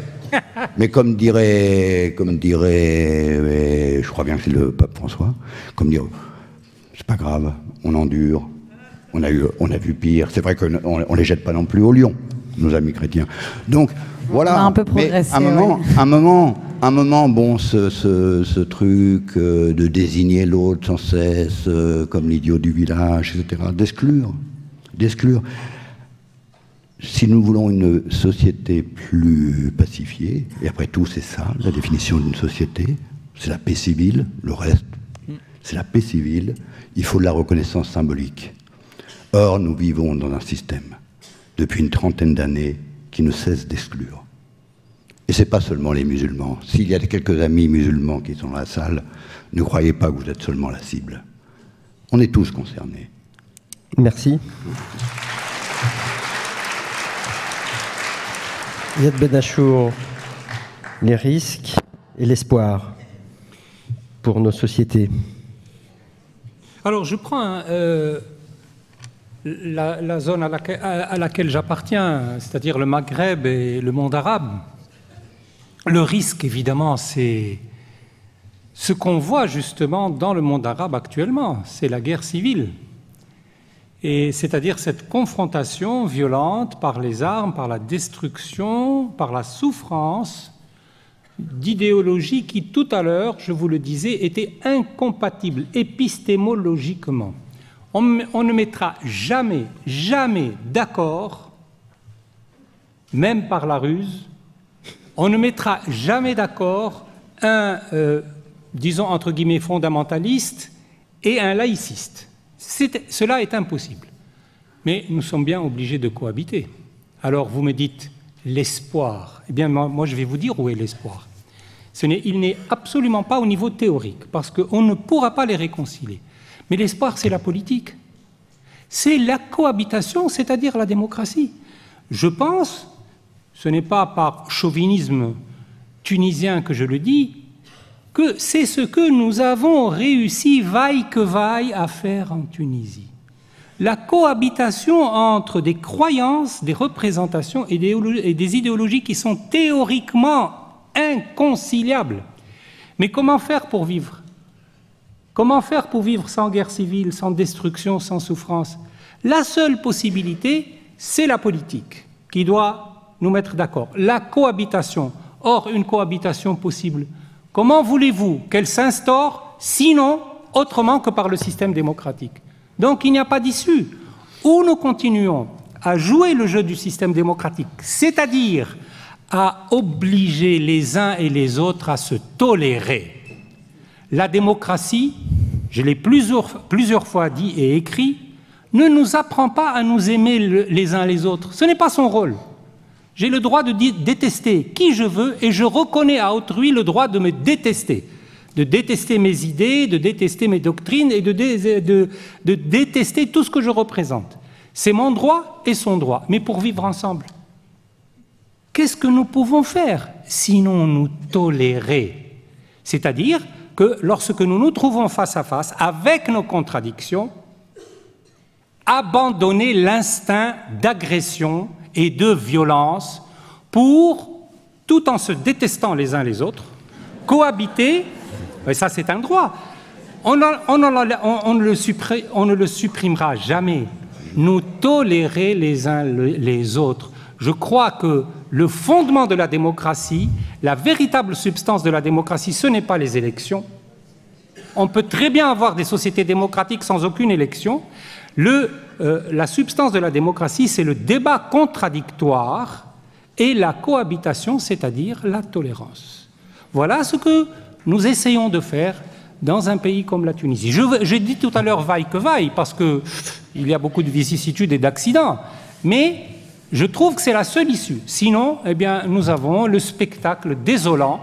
mais comme dirait, je crois bien que c'est le pape François, comme dire, c'est pas grave, on endure. On a vu pire. C'est vrai qu'on ne les jette pas non plus au lion, nos amis chrétiens. Donc, voilà. On a un peu progressé. Mais un moment, bon, ce truc de désigner l'autre sans cesse comme l'idiot du village, etc., d'exclure. d'exclure. Si nous voulons une société plus pacifiée, et après tout c'est ça, la définition d'une société, c'est la paix civile, le reste, c'est la paix civile, il faut de la reconnaissance symbolique. Or, nous vivons dans un système, depuis une trentaine d'années, qui ne cesse d'exclure. Et ce n'est pas seulement les musulmans. S'il y a quelques amis musulmans qui sont dans la salle, ne croyez pas que vous êtes seulement la cible. On est tous concernés. Merci. Yad Ben Achour, les risques et l'espoir pour nos sociétés. Alors, je prends la zone à laquelle j'appartiens, c'est-à-dire le Maghreb et le monde arabe. Le risque, évidemment, c'est ce qu'on voit justement dans le monde arabe actuellement, c'est la guerre civile. Et c'est-à-dire cette confrontation violente par les armes, par la destruction, par la souffrance d'idéologies qui, tout à l'heure, je vous le disais, étaient incompatibles épistémologiquement. On ne mettra jamais, jamais d'accord, même par la ruse, on ne mettra jamais d'accord un, disons, entre guillemets, fondamentaliste et un laïciste. Cela est impossible. Mais nous sommes bien obligés de cohabiter. Alors vous me dites l'espoir. Eh bien, moi je vais vous dire où est l'espoir. Il n'est absolument pas au niveau théorique, parce qu'on ne pourra pas les réconcilier. Mais l'espoir, c'est la politique. C'est la cohabitation, c'est-à-dire la démocratie. Je pense, ce n'est pas par chauvinisme tunisien que je le dis, que c'est ce que nous avons réussi, vaille que vaille, à faire en Tunisie. La cohabitation entre des croyances, des représentations et des idéologies qui sont théoriquement inconciliables. Mais comment faire pour vivre? Comment faire pour vivre sans guerre civile, sans destruction, sans souffrance? La seule possibilité, c'est la politique qui doit nous mettre d'accord. La cohabitation. Or, une cohabitation possible, comment voulez-vous qu'elle s'instaure, sinon autrement que par le système démocratique? Donc il n'y a pas d'issue. Ou nous continuons à jouer le jeu du système démocratique, c'est-à-dire à obliger les uns et les autres à se tolérer. La démocratie, je l'ai plusieurs fois dit et écrit, ne nous apprend pas à nous aimer les uns les autres. Ce n'est pas son rôle. J'ai le droit de détester qui je veux et je reconnais à autrui le droit de me détester. De détester mes idées, de détester mes doctrines et de détester tout ce que je représente. C'est mon droit et son droit, mais pour vivre ensemble. Qu'est-ce que nous pouvons faire sinon nous tolérer? C'est-à-dire que lorsque nous nous trouvons face à face avec nos contradictions, abandonner l'instinct d'agression et de violence pour, tout en se détestant les uns les autres, cohabiter, et ça c'est un droit, on ne le supprimera jamais, nous tolérer les uns les autres. Je crois que le fondement de la démocratie, la véritable substance de la démocratie, ce n'est pas les élections. On peut très bien avoir des sociétés démocratiques sans aucune élection. La substance de la démocratie, c'est le débat contradictoire et la cohabitation, c'est-à-dire la tolérance. Voilà ce que nous essayons de faire dans un pays comme la Tunisie. J'ai dit tout à l'heure vaille que vaille, parce qu'il y a beaucoup de vicissitudes et d'accidents, mais je trouve que c'est la seule issue. Sinon, eh bien, nous avons le spectacle désolant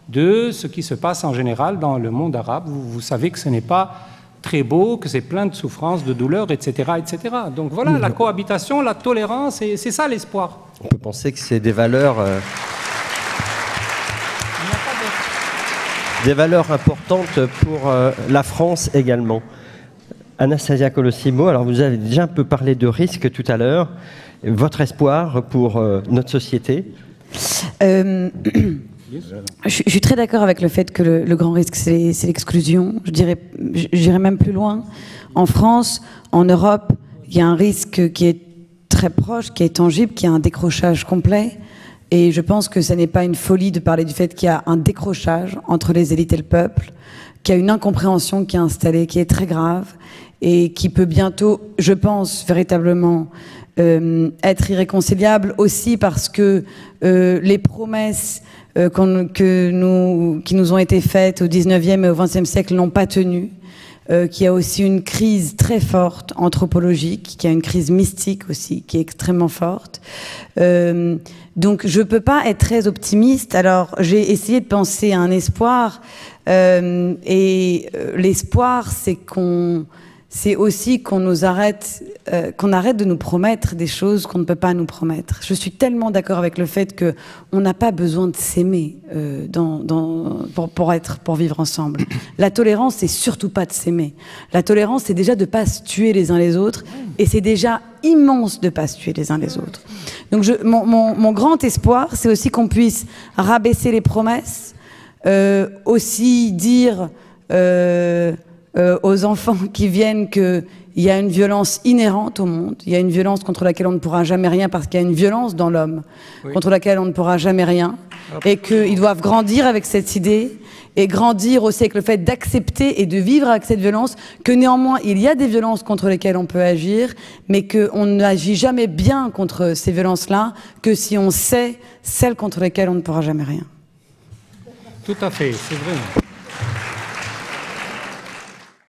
de ce qui se passe en général dans le monde arabe. Vous savez que ce n'est pas très beau, que c'est plein de souffrances, de douleurs, etc., etc. Donc voilà, la cohabitation, la tolérance, et c'est ça l'espoir. On peut penser que c'est des valeurs... Des valeurs importantes pour la France également. Anastasia Colosimo, alors vous avez déjà un peu parlé de risque tout à l'heure. Votre espoir pour notre société? Je suis très d'accord avec le fait que le grand risque, c'est l'exclusion. Je dirais même plus loin. En France, en Europe, il y a un risque qui est très proche, qui est tangible, qui a un décrochage complet. Et je pense que ce n'est pas une folie de parler du fait qu'il y a un décrochage entre les élites et le peuple, qu'il y a une incompréhension qui est installée, qui est très grave, et qui peut bientôt, je pense, véritablement être irréconciliable aussi parce que les promesses qui nous ont été faites au 19e et au 20e siècle n'ont pas tenu, qu'il y a aussi une crise très forte anthropologique, qu'il y a une crise mystique aussi qui est extrêmement forte. Donc je ne peux pas être très optimiste. Alors j'ai essayé de penser à un espoir, et l'espoir c'est aussi qu'on nous arrête, qu'on arrête de nous promettre des choses qu'on ne peut pas nous promettre. Je suis tellement d'accord avec le fait qu'on n'a pas besoin de s'aimer pour vivre ensemble. La tolérance, c'est surtout pas de s'aimer. La tolérance, c'est déjà de ne pas se tuer les uns les autres, et c'est déjà immense de ne pas se tuer les uns les autres. Donc mon grand espoir, c'est aussi qu'on puisse rabaisser les promesses, aussi dire aux enfants qui viennent qu'il y a une violence inhérente au monde, il y a une violence contre laquelle on ne pourra jamais rien parce qu'il y a une violence dans l'homme, oui, contre laquelle on ne pourra jamais rien, et qu'ils doivent grandir avec cette idée, et grandir aussi avec le fait d'accepter et de vivre avec cette violence, que néanmoins il y a des violences contre lesquelles on peut agir, mais qu'on n'agit jamais bien contre ces violences-là que si on sait celles contre lesquelles on ne pourra jamais rien. Tout à fait, c'est vrai.